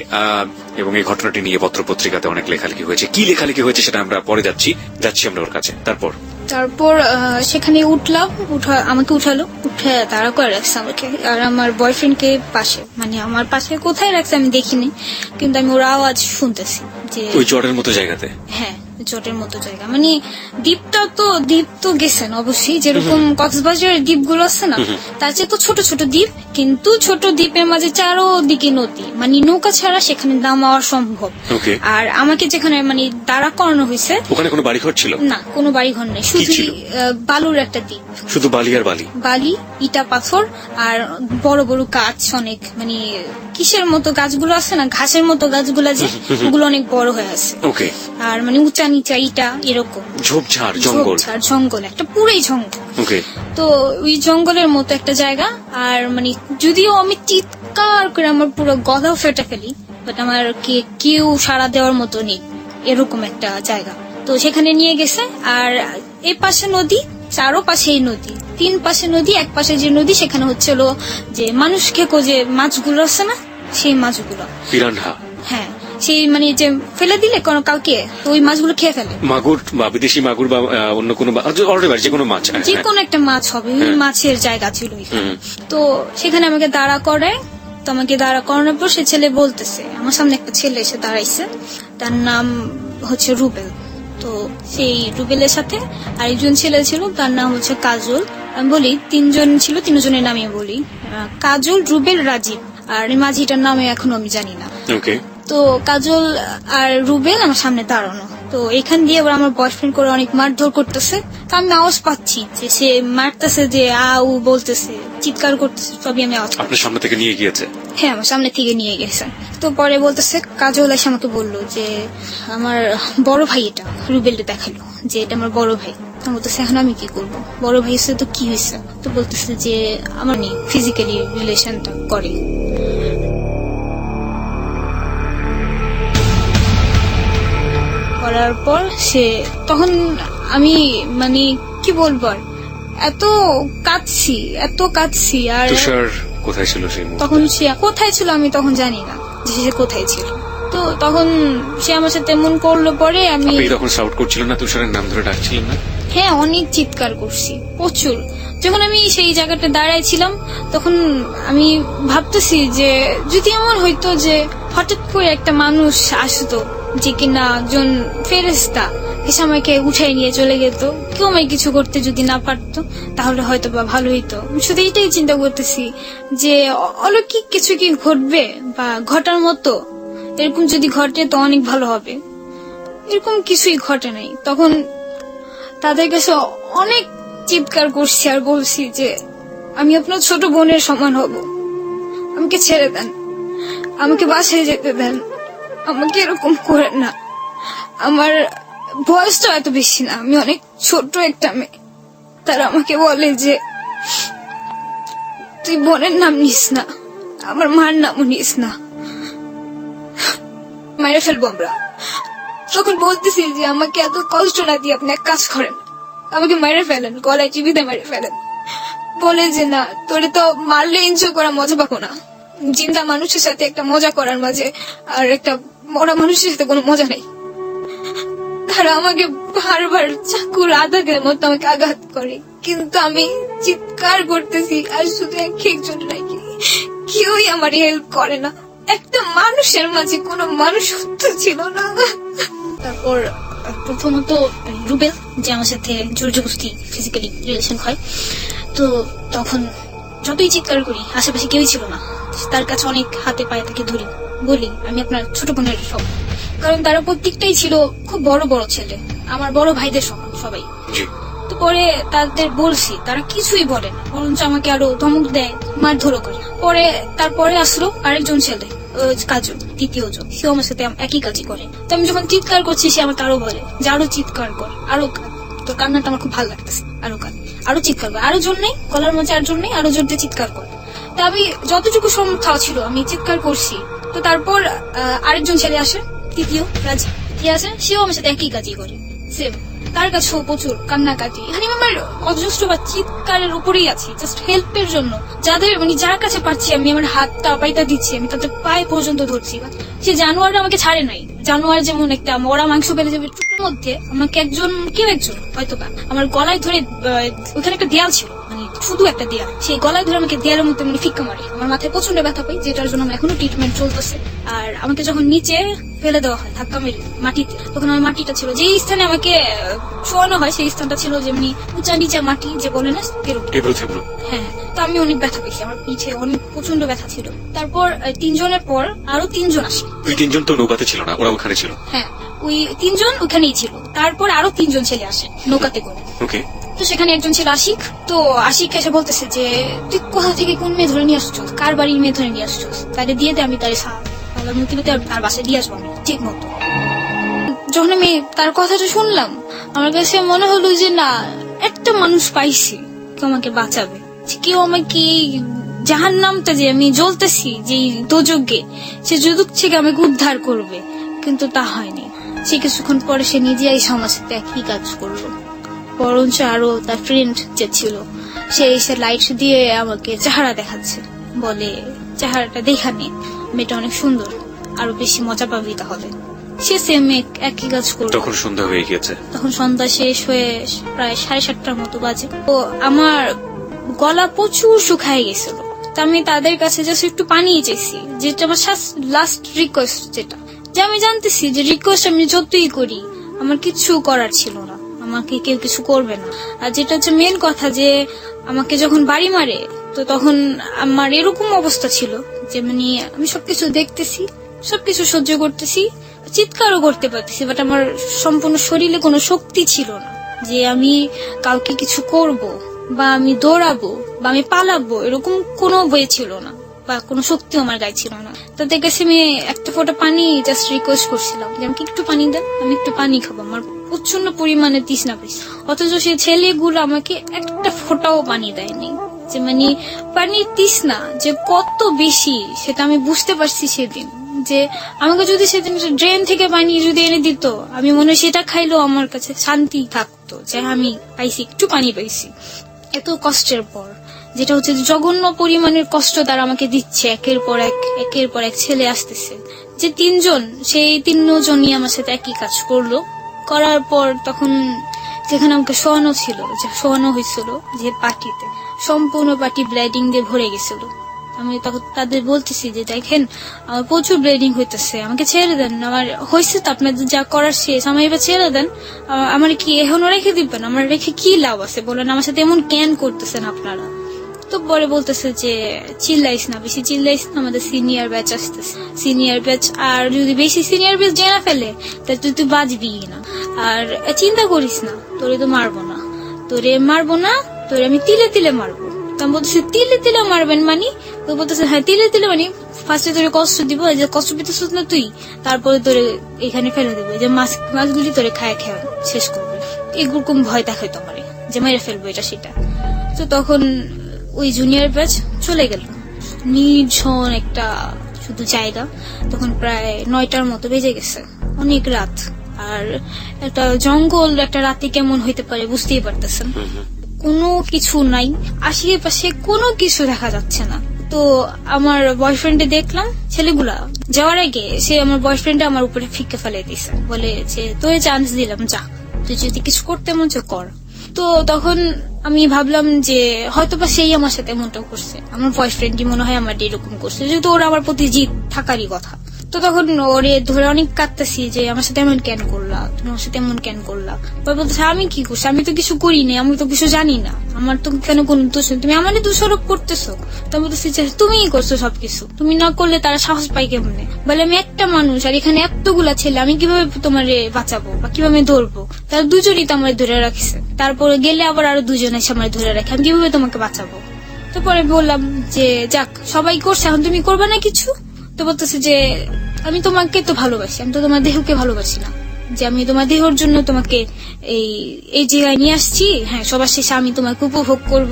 এবং এই ঘটনাটি নিয়ে পত্রপত্রিকাতে অনেক লেখালেখি হয়েছে। কি লেখালেখি হয়েছে সেটা আমরা পরে যাচ্ছি আমরা ওর কাছে। তারপর সেখানে আমাকে উঠালো, উঠে তাড়া করে রাখছে আমাকে আর আমার বয়ফ্রেন্ডকে পাশে, মানে আমার পাশে কোথায় রাখছে আমি দেখিনি, কিন্তু আমি ওর আওয়াজ শুনতেছি যে ওই চরের মতো জায়গাতে। হ্যাঁ, জটের মতো জায়গা, মানে দ্বীপ তো গেছেন অবশ্যই, যেরকম কক্সবাজারের দ্বীপগুলো আছে না, তার চেয়ে তো ছোট ছোট দ্বীপ, কিন্তু ছোট দ্বীপের মাঝে চারোদিকে নদী, মানে নৌকা ছাড়া সেখানে নামা সম্ভব। আর আমাকে যেখানে মানে দাঁড়া করানো হয়েছে, ওখানে কোনো বাড়িঘর ছিল না? কোনো বাড়িঘর নেই, শুধু বালুর একটা দ্বীপ, শুধু বালি আর বালি, ইটা পাথর আর বড় বড় গাছ অনেক, মানে কিসের মতো গাছগুলো আছে না, ঘাসের মতো গাছগুলো, যে ওগুলো অনেক বড় হয়ে আছে। আর মানে উঁচা নিচা ইটা এরকম, ঝোপঝাড় জঙ্গল, একটা পুরোই জঙ্গল। তো ওই জঙ্গলের মতো একটা জায়গা, আর মানে যদিও আমি চিৎকার করে আমার পুরো গলা ফেটে ফেলি, বাট আমার কেউ সাড়া দেওয়ার মতো নেই, এরকম একটা জায়গা। তো সেখানে নিয়ে গেছে, আর এই পাশে নদী, চারো পাশেই নদী, 3 পাশে নদী, এক পাশে যে নদী সেখানে হচ্ছিল যে মানুষ খেকো যে মাছগুলো আছে না, সেই মাছগুলো, পিরানহা। হ্যাঁ, সেই মানে যে ফেলে দিলে কোনো কাউকে, তো ওই মাছগুলো খেয়ে ফেলে। মাগুর বা বিদেশি মাগুর বা অন্য কোনো যে কোনো মাছ, যে কোনো একটা মাছ হবে, ওই মাছের জায়গা ছিল। তো সেখানে আমাকে দাঁড়া করায়, তো আমাকে দাঁড়া করানোর পর সে ছেলে বলতেছে, আমার সামনে একটা ছেলে এসে দাঁড়াইছে, তার নাম হচ্ছে রুবেল। তো সেই রুবেলের সাথে আরেকজন ছেলে ছিল, তার নাম হচ্ছে কাজল। আমি বলি 3 জন ছিল, 3 জনের নামে বলি, কাজল, রুবেল, রাজীব, আর এই মাঝিটার নামে এখনো আমি জানি না। তো কাজল আর রুবেল আমার সামনে দাঁড়ানো, তো এখান দিয়ে আবার আমার বয়ফ্রেন্ড করে অনেক মারধর করতেছে। তো আমি আওয়াজ পাচ্ছি যে সে মারতেছে, যে আউ বলতেছে, চিৎকার করতেছে, সবই আমি আওয়াজ। আপনার সামনে থেকে নিয়ে গিয়েছে? হ্যাঁ, আমার সামনে থেকে নিয়ে গেছে। তো পরে বলতেছে, কাজল এসে আমাকে বললো যে আমার বড় ভাই, এটা রুবেলটা দেখালো যে এটা আমার বড় ভাই। আমি বলতেছে এখন আমি কি করবো, বড় ভাই এসে তো কি হয়েছে? তো বলতেছে যে আমার ফিজিক্যালি রিলেশনটা করে। করার পর সে, তখন আমি মানে কি বলবো, আর এত কাঁদছি। আর তুষার কোথায় ছিল সেই মুহূর্তে? তখন সে কোথায় ছিল আমি তখন জানি না যে সে কোথায় ছিল। তো তখন সে আমার সাথে এমন করলো, পরে আমি তখন শাউট করছিলেন না, তুষারের নাম ধরে ডাকছিলেন না? হ্যাঁ, অনেক চিৎকার করছি, প্রচুর। যখন আমি সেই জায়গাটা দাঁড়াইছিলাম, তখন আমি ভাবতেছি যে যদি এমন হইতো যে হঠাৎ করে একটা মানুষ আসতো, যে কিনা একজন ফেরেশতা এসে আমাকে উঠাই নিয়ে চলে যেত, কেউ আমায় কিছু করতে যদি না পারতো, তাহলে হয়তো বা ভালো হইতো। শুধু এইটাই চিন্তা করতেছি যে অলৌকিক কিছু কি ঘটবে বা ঘটার মতো, এরকম যদি ঘটে তো অনেক ভালো হবে। এরকম কিছুই ঘটে নাই। তখন তাদের কাছে অনেক চিৎকার করছি আর বলছি যে আমি আপনার ছোট বোনের সমান হব, আমাকে ছেড়ে দেন, আমাকে বাসায় যেতে দেন, আমাকে এরকম করেন না। আমার বয়সটা এত বেশি না, আমি অনেক ছোট একটা মেয়ে। তারা আমাকে বলে যে তুই বোনের নাম নিস না, আমার মার নামও নিস না, মেরে ফেলবো আমরা। তখন বলতেছি যে আমাকে এত কষ্ট না দিয়ে আপনি এক কাজ করেন, আমাকে মেরে ফেলেন, গলায় চিবিতে মেরে ফেলেন। বলে যে না, তোরে তো মারলে এনজয় করা মজা পাবো না, জিন্দা মানুষের সাথে একটা মজা করার মাঝে আর একটা মরা মানুষের সাথে কোনো মজা নেই। তারা আমাকে বারবার চাকুর আঘাতের মতো আমাকে আঘাত করে, কিন্তু আমি চিৎকার করতেছি আর শুধু একজন নাকি কেউই আমার হেল্প করে না। একটা মানুষের মাঝে কোনো মানুষত্ব ছিল না। তারপর প্রথমত রুবেল, যে আমার সাথে জোর জবরদস্তি ফিজিক্যালি রিলেশন হয়, তো তখন যতই চিৎকার করি আশেপাশে কেউই ছিল না। তার কাছে অনেক হাতে পায়ে তাকে ধরি, বলি আমি আপনার ছোট বোনের সব, কারণ তারা প্রত্যেকটাই ছিল খুব বড় বড় ছেলে, আমার বড় ভাইদের সমান সবাই। তো পরে তাদের বলছি, তারা কিছুই বলে না, বরঞ্চ আমাকে আরো ধমক দেয়, মারধরও করে। তারপরে আসলো আরেকজন ছেলে, কাজু, তৃতীয় জন, সেও আমার সাথে একই কাজই করে। তো আমি যখন চিৎকার করছি, সে আমাকে আরো বলে যে আরো চিৎকার কর, আরো কাঁদ, তোর কান্নাটা আমার খুব ভালো লাগতেছে, আরো কাঁদ, আরো চিৎকার কর, আরো জোর নেই, গলার মধ্যে আর জোর নেই, আরো জোর দিয়ে চিৎকার কর। তা আমি যতটুকু সমর্থ ছিল আমি চিৎকার করছি। তো তারপর আরেকজন ছেলে আসে, তৃতীয় রাজি, যে আছে, সেও আমার সাথে একই কাজই করে, সেম। তার কাছেও প্রচুর কান্নাকাটি, মানে আমার অজস্র বা চিৎকারের উপরেই আছি, জাস্ট হেল্পের জন্য। যার কাছে পাচ্ছি আমি আমার হাতটা পাইটা দিচ্ছি, আমি তাদের পায়ে পর্যন্ত ধরছি। সে জানোয়াররা আমাকে ছাড়ে নাই। জানোয়ার যেমন একটা মরা মাংস পেলে যাবে টুকরোর মধ্যে, আমাকে কেউ একজন হয়তো আমার গলায় ধরে, ওখানে একটা দেয়াল ছিল, মানে শুধু একটা দেয়াল, সেই গলায় ধরে আমাকে দেয়ালের মধ্যে মানে ফিক্কা মারে। আমার মাথায় প্রচন্ড ব্যথা পাই, যেটার জন্য আমার এখনো ট্রিটমেন্ট চলতেছে। আর আমাকে যখন নিচে ফেলে দেওয়া হয় ধাক্কা মেরে মাটিতে, তখন আমার মাটিটা ছিল, যেই স্থানে আমাকে শোয়ানো হয় সেই স্থানটা ছিল যেমনি উঁচা নিচা মাটি, যে বলে না টেবিল। হ্যাঁ, তো আমি অনেক ব্যথা পেয়েছি, আমার পিঠে অনেক প্রচন্ড ব্যথা ছিল। তারপর 3 জনের পর আরো 3 জন আসে। ওই 3 জন তো নৌকাতে ছিল না, ওরা ওখানে ছিল। হ্যাঁ, ওই 3 জন ওখানেই ছিল। তারপর আরো 3 জন ছেলে আসে নৌকাতে করে। ওকে। তো সেখানে একজন ছিল আশিক। তো আশিক এসে বলতেছে যে তুই কোথা থেকে কোন মেয়ে ধরে নিয়ে আসছো, কার বাড়ির মেয়ে ধরে নিয়ে আসছো, তাকে দিয়ে দে, আমি তার তার বাসায় দিয়ে আসবো আমি ঠিক মতো। যখন আমি তার কথাটা শুনলাম, আমার কাছে মনে হলো যে না, একটা মানুষ পাইছি কেউ আমাকে বাঁচাবে, কেউ আমাকে জাহান্নামটা যে আমি জ্বলতেছি যে দোজগে, সে যুদুক থেকে আমাকে উদ্ধার করবে। কিন্তু তা হয়নি। সে কিছুক্ষণ পরে সে নিজে এই সমাজ সাথে একই কাজ করলো, বরঞ্চ আরো তার ফ্রেন্ড যে ছিল সে এসে লাইট দিয়ে আমাকে চেহারা দেখাচ্ছে, বলে চেহারাটা দেখা নে, মেয়েটা অনেক সুন্দর, আরো বেশি মজা পাবি তাহলে। সে সেম একই কাজ করলো। তখন সন্ধ্যা হয়ে গেছে, তখন সন্ধ্যা শেষ হয়ে প্রায় 7:30টার মতো বাজে। তো আমার গলা প্রচুর শুকায় গেছিল। তো আমি তাদের কাছে জাস্ট একটু পানি চেয়েছি, যেটা আমার লাস্ট রিকোয়েস্ট, যেটা যে আমি জানতেছি যে রিকোয়েস্ট আমি যতই করি আমার কিছু করার ছিল না, আমাকে কেউ কিছু করবে না। আর যেটা হচ্ছে মেন কথা, যে আমাকে যখন বাড়ি মারে, তো তখন আমার এরকম অবস্থা ছিল যে মানে আমি সবকিছু দেখতেছি, সবকিছু সহ্য করতেছি, চিৎকারও করতে পারতেছি, বাট আমার সম্পূর্ণ শরীরে কোনো শক্তি ছিল না যে আমি কাউকে কিছু করব, বা আমি দৌড়াবো, বা আমি পালাবো, এরকম কোনো বই ছিল না, বা কোনো শক্তিও আমার গায়ে ছিল না। তাদের কাছে আমি একটা ফোঁটা পানি জাস্ট রিকোয়েস্ট করছিলাম যে আমাকে একটু পানি দেন, আমি একটু পানি খাবো, আমার প্রচন্ড পরিমাণে তৃষ্ণা পেয়েছি। অথচ সে ছেলেগুলো আমাকে একটা ফোঁটাও পানি দেয়নি। যে মানে পানির তৃষ্ণা যে কত বেশি সেটা আমি বুঝতে পারছি সেদিন। যে আমাকে যদি সেদিন ড্রেন থেকে পানি যদি এনে দিত, আমি মনে হয় সেটা খাইলেও আমার কাছে শান্তি থাকতো, যে আমি পাইছি, একটু পানি পাইছি এত কষ্টের পর। যেটা হচ্ছে জঘন্য পরিমাণের কষ্ট তারা আমাকে দিচ্ছে, একের পর এক ছেলে আসতেছে, যে 3 জন, সেই 3 জনই আমার সাথে একই কাজ করলো। করার পর তখন যেখানে আমাকে শোয়ানো হয়েছিল যে পাটিতে, সম্পূর্ণ পাটি ব্লিডিং দিয়ে ভরে গেছিল। আমি তখন তাদের বলতেছি যে দেখেন আমার প্রচুর ব্লিডিং হইতেছে, আমাকে ছেড়ে দেন, আমার হয়েছে তো, আপনাদের যা করার শেষ, আমার এবার ছেড়ে দেন, আমার কি এখনো রেখে দিবেন, আমার রেখে কি লাভ আছে বলেন, আমার সাথে এমন কেন করতেছেন আপনারা। তো পরে বলতেছে যে চিল্লাইস না, বেশি চিল্লাইস না, আমাদের সিনিয়র ব্যাচ আসতেছে, সিনিয়র ব্যাচ, আর যদি বেশি সিনিয়র ব্যাচ জেনা ফেলে তাহলে তুই বাঁচবি না, আর চিন্তা করিস না, তোরে মারবো না, তোরে আমি তিলে তিলে মারবো। তো আমি বলতেছি তিলে তিলে মারবেন মানি? তো বলতেছে হ্যাঁ তিলে তিলে মানি, ফার্স্টে তোরে কষ্ট দিব, যে কষ্ট পেতেছিস না তুই, তারপরে তোরে এখানে ফেলে দেবো, যে মাছগুলি তোরে খায় শেষ করবে, এরকম ভয় দেখাইতো আমারে যে মেরে ফেলবো এটা সেটা। তো তখন ওই জুনিয়র ব্যাচ চলে গেল, নির্জন একটা শুধু জায়গা। তখন প্রায় 9টার মতো বেজে গেছে, অনেক রাত, আর একটা জঙ্গল একটা রাতে কেমন হইতে পারে বুঝতেই পারতেছেন। কোনো কিছু নাই, আশেপাশে কোনো কিছু দেখা যাচ্ছে না। তো আমার বয়ফ্রেন্ডে দেখলাম, ছেলেগুলা যাওয়ার আগে সে আমার বয়ফ্রেন্ড আমার উপরে ফিকে ফেলে দিছে, বলে যে তোরে চান্স দিলাম, যা, তুই যদি কিছু করতে মন চায় কর। তো তখন আমি ভাবলাম যে হয়তোবা সেই আমার সাথে এমনটাও করছে, আমার বয়ফ্রেন্ডই মনে হয় আমার এরকম করছে, যেহেতু ওরা আমার প্রতি জিদ থাকারই কথা। তো তখন ওরে ধরে অনেক কাঁদতেছি যে আমার সাথে এমন কেন করলা, তুমি আমার সাথে এমন কেন করলা। পরে বলতেছে আমি কি করছি, আমি তো কিছু করি নাই, আমি তো কিছু জানি না, আমার তো কেন কোন দোষ নেই, তুমি আমারই দোষারোপ করতেছো। তো বলতেছি যে তুমিই করছো সবকিছু, তুমি না করলে তারা সাহস পাই কেমনে। বলে আমি একটা মানুষ আর এখানে এতগুলা ছেলে, আমি কিভাবে তোমারে বাঁচাবো বা কিভাবে ধরবো, তারা দুজনই তো আমার ধরে রাখছে, তারপরে গেলে আবার আরো দুজন এসে আমার ধরে রাখে, আমি কিভাবে তোমাকে বাঁচাবো। তো পরে বললাম যে যাক সবাই করছে, এখন তুমি করবে না কিছু। তো বলতেছে যে আমি তোমাকে তো ভালোবাসি, আমি তো তোমার দেহকে ভালোবাসি না, যে আমি তোমার দেহর জন্য তোমাকে এই জায়গায় নিয়ে আসছি, হ্যাঁ সবার শেষে আমি তোমাকে উপভোগ করব।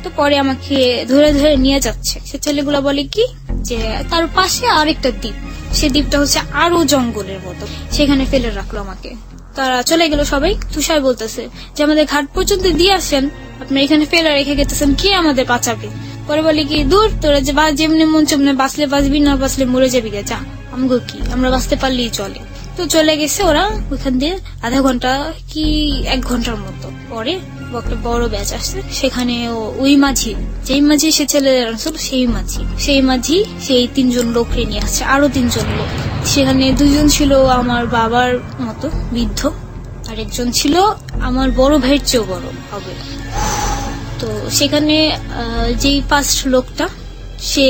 তো পরে আমাকে ধরে ধরে নিয়ে যাচ্ছে। সে ছেলেগুলা বলে কি যে তার পাশে আরেকটা দ্বীপ, সে দ্বীপটা হচ্ছে আরো জঙ্গলের মতো, সেখানে ফেলে রাখলো আমাকে। তারা চলে গেল সবাই। তুষার বলতেছে যে আমাদের ঘাট পর্যন্ত দিয়ে আসেন, আপনার এখানে ফেলে রেখে গেতেছেন, কে আমাদের বাঁচাবে। পরে বলে কি দূর তোরা যে যেমনি মন চমনে বাঁচলে বাঁচবি, না বাঁচলে মরে যাবি গে, যা আমগো কি, আমরা বাঁচতে পারলেই চলে। তো চলে গেছে ওরা ওইখান দিয়ে আধা ঘন্টা কি 1 ঘন্টার মতো। পরে একটা বড় ব্যাচ আসছে, সেখানে ওই মাঝি, যেই মাঝি সে ছেলে আসল সেই মাঝি সেই 3 জন লোককে নিয়ে আসছে, আরো 3 জন লোক। সেখানে 2 জন ছিল আমার বাবার মতো বৃদ্ধ, আর একজন ছিল আমার বড় ভাইয়ের চেয়েও বড় হবে। তো সেখানে যেই ফার্স্ট লোকটা সে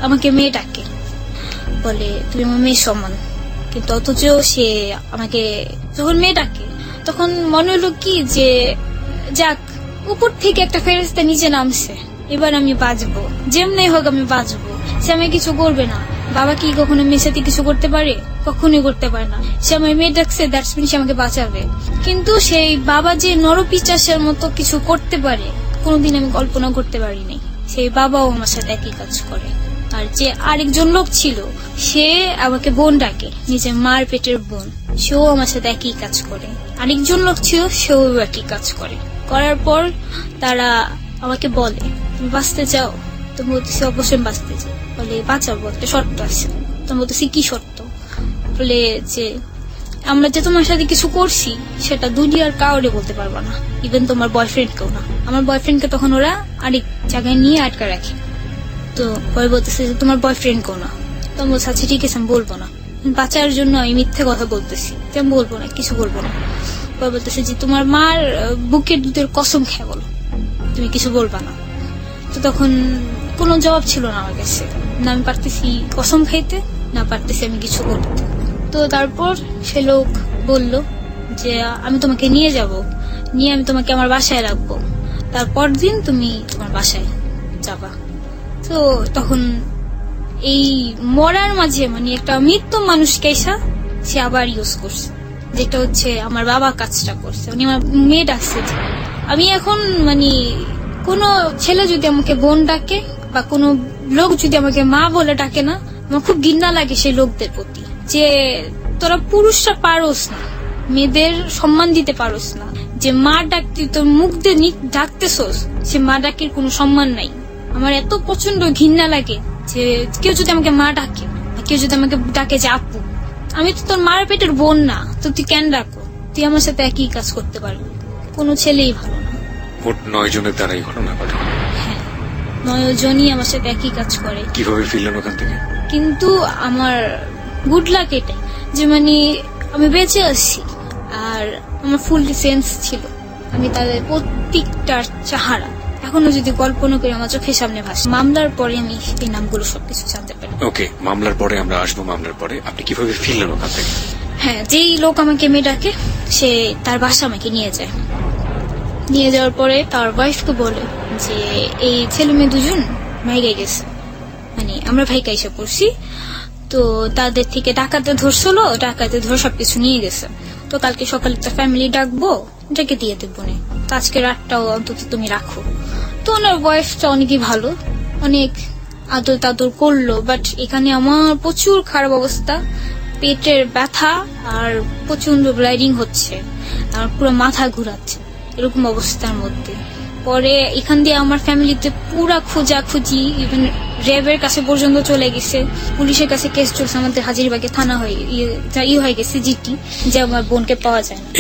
আমাকে মেয়ে ডাকে, বলে তুমি আমার মেয়ে সমান, কিন্তু অথচ সে আমাকে যখন মেয়ে ডাকে তখন মনে হলো কি যে যাক উপর থেকে একটা ফেরেশতা নিচে নামছে, এবার আমি বাঁচবো, যেমনি হোক আমি বাঁচবো। সে আমায় কিছু করবে না। বাবা কি কখনো মেয়ের সাথে কিছু করতে পারে? কখনোই করতে পারে না। সে আমার মেয়ে ডাকছে, দ্যাটস মিন সে আমাকে বাঁচাবে। কিন্তু সেই বাবা যে নরপিচাসের মতো কিছু করতে পারে কোনোদিন আমি কল্পনা করতে পারিনি। সেই বাবাও আমার সাথে একই কাজ করে। আর যে আরেকজন লোক ছিল সে আমাকে বোন ডাকে, নিজের মার পেটের বোন, সেও আমার সাথে একই কাজ করে। আরেকজন লোক ছিল সেও একই কাজ করে। করার পর তারা আমাকে বলে তুমি বাঁচতে চাও? তো বলতেছি অবশ্যই বাঁচতে চাই। বলে বাঁচাবো, একটা শর্ত আছে। তো বলতেছি কি শর্ত? বলে যে আমরা যে তোমার সাথে কিছু করছি সেটা দুনিয়ার কাউরে বলতে পারবো না, ইভেন তোমার বয়ফ্রেন্ডকেও না। আমার বয়ফ্রেন্ডকে তখন ওরা আরেক জায়গায় নিয়ে আটকা রাখে। তো পরে বলতেছে যে তোমার বয়ফ্রেন্ডকেও না। তো আমি বলছি আচ্ছা ঠিক আছে আমি বলবো না, বাঁচার জন্য আমি মিথ্যে কথা বলতেছি, আমি বলবো না, কিছু বলবো না। পরে বলতেছে যে তোমার মার বুকের দুধের কসম খেয়ে বলো, তুমি কিছু বলবা না। তো তখন কোনো জবাব ছিল না আমার কাছে, না আমি পারতেছি কসম খাইতে, না পারতেছি আমি কিছু করতে। তো তারপর সে লোক বলল যে আমি তোমাকে নিয়ে যাব, নিয়ে আমি তোমাকে আমার বাসায় রাখবো, তারপর দিন তুমি তোমার বাসায় যাবা। তো তখন এই মরার মাঝে মানে একটা মৃত্যু মানুষকে এসা সে আবার ইউজ করছে, যেটা হচ্ছে আমার বাবা কাজটা করছে, উনি আমার মেয়ে ডাকছে। আমি এখন মানে কোনো ছেলে যদি আমাকে বোন ডাকে বা কোনো লোক যদি আমাকে মা বলে ডাকে না, আমার খুব ঘৃণা লাগে সেই লোকদের প্রতি, যে তোরা পুরুষরা পারোস না, মেয়েদের সম্মান দিতে পারোস না, যে মা ডাকতে তোর মুখ দিয়ে ডাকতেছোস, সে মা ডাকের কোনো সম্মান নাই। আমার এত প্রচন্ড ঘৃণা লাগে যে কেউ যদি আমাকে মা ডাকে, কেউ যদি আমাকে ডাকে যে আপু, আমি তো তোর মার পেটের বোন না, তো তুই কেন ডাকো? তুই আমার সাথে একই কাজ করতে পারবি, কোনো ছেলেই ভালো না। মোট 9 জনের দ্বারা এই ঘটনা ঘটে। হ্যাঁ 9 জনই আমার সাথে একই কাজ করে। কিভাবে ফিরলেন ওখান থেকে? কিন্তু আমার গুড লাক এটাই যে মানে আমি বেঁচে আছি, আর আমার ফুল সেন্স ছিল, আমি তাদের প্রত্যেকটার চেহারা এখনো যদি কল্পনা করি আমার চোখের সামনে ভাসে। মামলার পরে আমি এই নামগুলো সবকিছু জানতে পারি। ওকে, মামলার পরে আমরা আসবো। মামলার পরে আপনি কিভাবে ফিরলেন ওখান থেকে? হ্যাঁ, যেই লোক আমাকে মেয়ে ডাকে সে তার বাসা আমাকে নিয়ে যায়। নিয়ে যাওয়ার পরে তার ওয়াইফকে বলে যে এই ছেলে মেয়ে 2 জন ভাইগে গেছে, মানে আমরা ভাইকা এসে পড়ছি, তো তাদের থেকে ডাকাতে ধরছিল, ডাকাতে ধরে সবকিছু নিয়ে গেছে। তো কালকে সকালে একটা ফ্যামিলি ডাকবো, ডেকে দিয়ে দেবো না, আজকে রাতটাও অন্তত তুমি রাখো। তো ওনার ওয়াইফটা অনেকই ভালো, অনেক আদর তাদর করলো। বাট এখানে আমার প্রচুর খারাপ অবস্থা, পেটের ব্যথা আর প্রচন্ড ব্লাইডিং হচ্ছে, আর পুরো মাথা ঘুরাচ্ছে, এরকম অবস্থার মধ্যে। পরে এখান দিয়ে আমার ফ্যামিলিতে পুরা খোঁজাখুঁজি, ইভেন র্যাবের কাছে পর্যন্ত চলে গেছে, পুলিশের কাছে কেস চলছে, আমাদের হাজারীবাগে থানা হয়ে হয়ে গেছে জিটি, যে আমার বোনকে পাওয়া যায় না।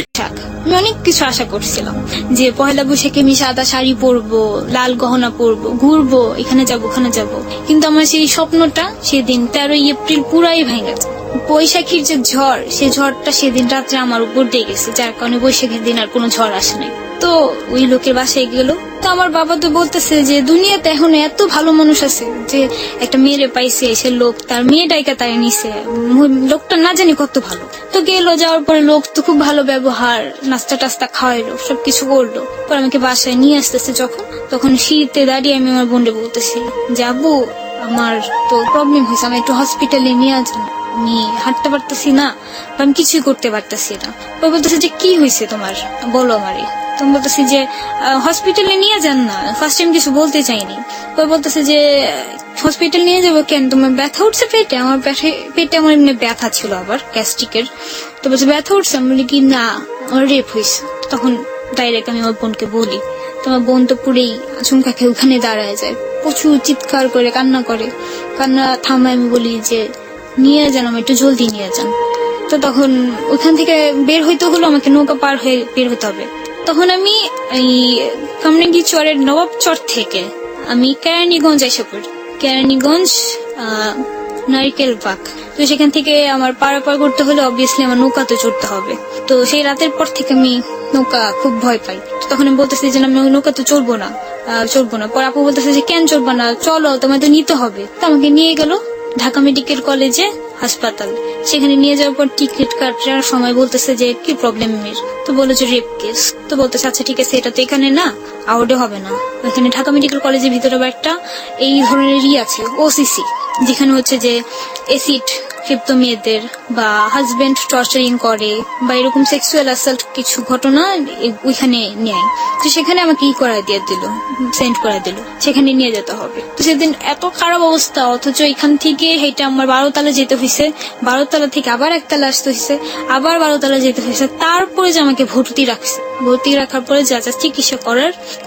আমি অনেক কিছু আশা করছিলাম যে পহেলা বৈশাখে আমি সাদা শাড়ি পরবো, লাল গহনা পরবো, ঘুরবো, এখানে যাবো ওখানে যাবো, কিন্তু আমার সেই স্বপ্নটা সেদিন 13 এপ্রিল পুরাই ভেঙে গেছে। বৈশাখীর যে ঝড়, সেই ঝড়টা সেদিন রাত্রে আমার উপর দিয়ে গেছে, যার কারণে বৈশাখীর দিন আর কোনো ঝড় আসে নাই। তো ওই লোকের বাসায় গেল, তো আমার বাবা তো বলতেছে যে দুনিয়াতে এখন এত ভালো মানুষ আছে যে একটা মেয়েরে পাইছে, সে লোক তার মেয়েটাইকে তাই নিছে, লোকটা না জানি কত ভালো। তো গেল, যাওয়ার পরে লোক তো খুব ভালো ব্যবহার, নাস্তা টাস্তা খাওয়াইলো, সবকিছু করলো। পর আমাকে বাসায় নিয়ে আসতেছে যখন, তখন শীতে দাঁড়িয়ে আমি আমার বোনকে বলতেছি, যাবো আমার তো প্রবলেম হয়েছে, আমি একটু হসপিটালে নিয়ে যান, আমি হাঁটতে পারতেছি না, আমি কিছুই করতে পারতেছি না। ওই বলতেছে যে কি হয়েছে তোমার, বলো আমারে। তুমি বলতেছি যে হসপিটালে নিয়ে যান না, ফার্স্ট টাইম কিছু বলতে চাইনি। ওই বলতেছে যে হসপিটাল নিয়ে যাবো কেন, তোমার ব্যথা উঠছে পেটে? আমার পেটে আমার এমনি ব্যথা ছিল আবার গ্যাস্ট্রিকের। তো বলছে ব্যথা উঠছে, আমি বলি কি না আমার রেপ হয়েছে। তখন ডাইরেক্ট আমি আমার বোনকে বলি, তোমার বোন তো পুরেই আচমকা খেয়ে ওখানে দাঁড়ায় যায়, প্রচুর চিৎকার করে কান্না করে। কান্না থামায় আমি বলি যে নিয়ে যান, আমার একটু জলদি নিয়ে যান। তো তখন ওখান থেকে বের হইতে হলো, আমাকে নৌকা পার হয়ে বের হতে হবে। তখন আমি এই কামরাঙ্গি চরের নবাব চর থেকে আমি কেরানীগঞ্জ এসে পড়ি। কেরানীগঞ্জ নারিকেল বাগ। তো সেখান থেকে আমার পারাপার করতে হলে অবভিয়াসলি আমার নৌকাতে চড়তে হবে। তো সেই রাতের পর থেকে আমি নৌকা খুব ভয় পাই। তখন আমি বলতেছি যে আমি নৌকাতে চড়বো না। পর আপু বলতেছে যে কেন চড়বো না, চলো তোমাদের নিতে হবে। তো আমাকে নিয়ে গেল ঢাকা মেডিকেল কলেজে হাসপাতাল। সেখানে নিয়ে যাওয়ার পর টিকিট কাটার সময় বলতেছে যে কি প্রবলেম এর, তো বলে যে রেপ কেস। তো বলতেছে আচ্ছা ঠিক আছে, এটা তো এখানে না, আউটে হবে না, এখানে ঢাকা মেডিকেল কলেজের ভিতরে একটা এই ধরনেরই আছে ওসিসি, যেখানে হচ্ছে যে এসিড ক্ষিপ্ত মেয়েদের বা হাজবেন্ড টর্চারিং করে বা এরকম সেক্সুয়াল অ্যাসাল্ট কিছু ঘটনা ওইখানে নেয়। তো সেখানে আমাকে সেন্ড করে দিল, সেখানে নিয়ে যেতে হবে। তো সেদিন এত খারাপ অবস্থা, অথচ এখান থেকে হেঁটে আমার 12 তলা যেতে হয়েছে, 12 তলা থেকে আবার 1 তলা আসতে হয়েছে, আবার 12 তলা যেতে হয়েছে। তারপরে যে আমাকে ভর্তি রাখার পরে যা যা চিকিৎসা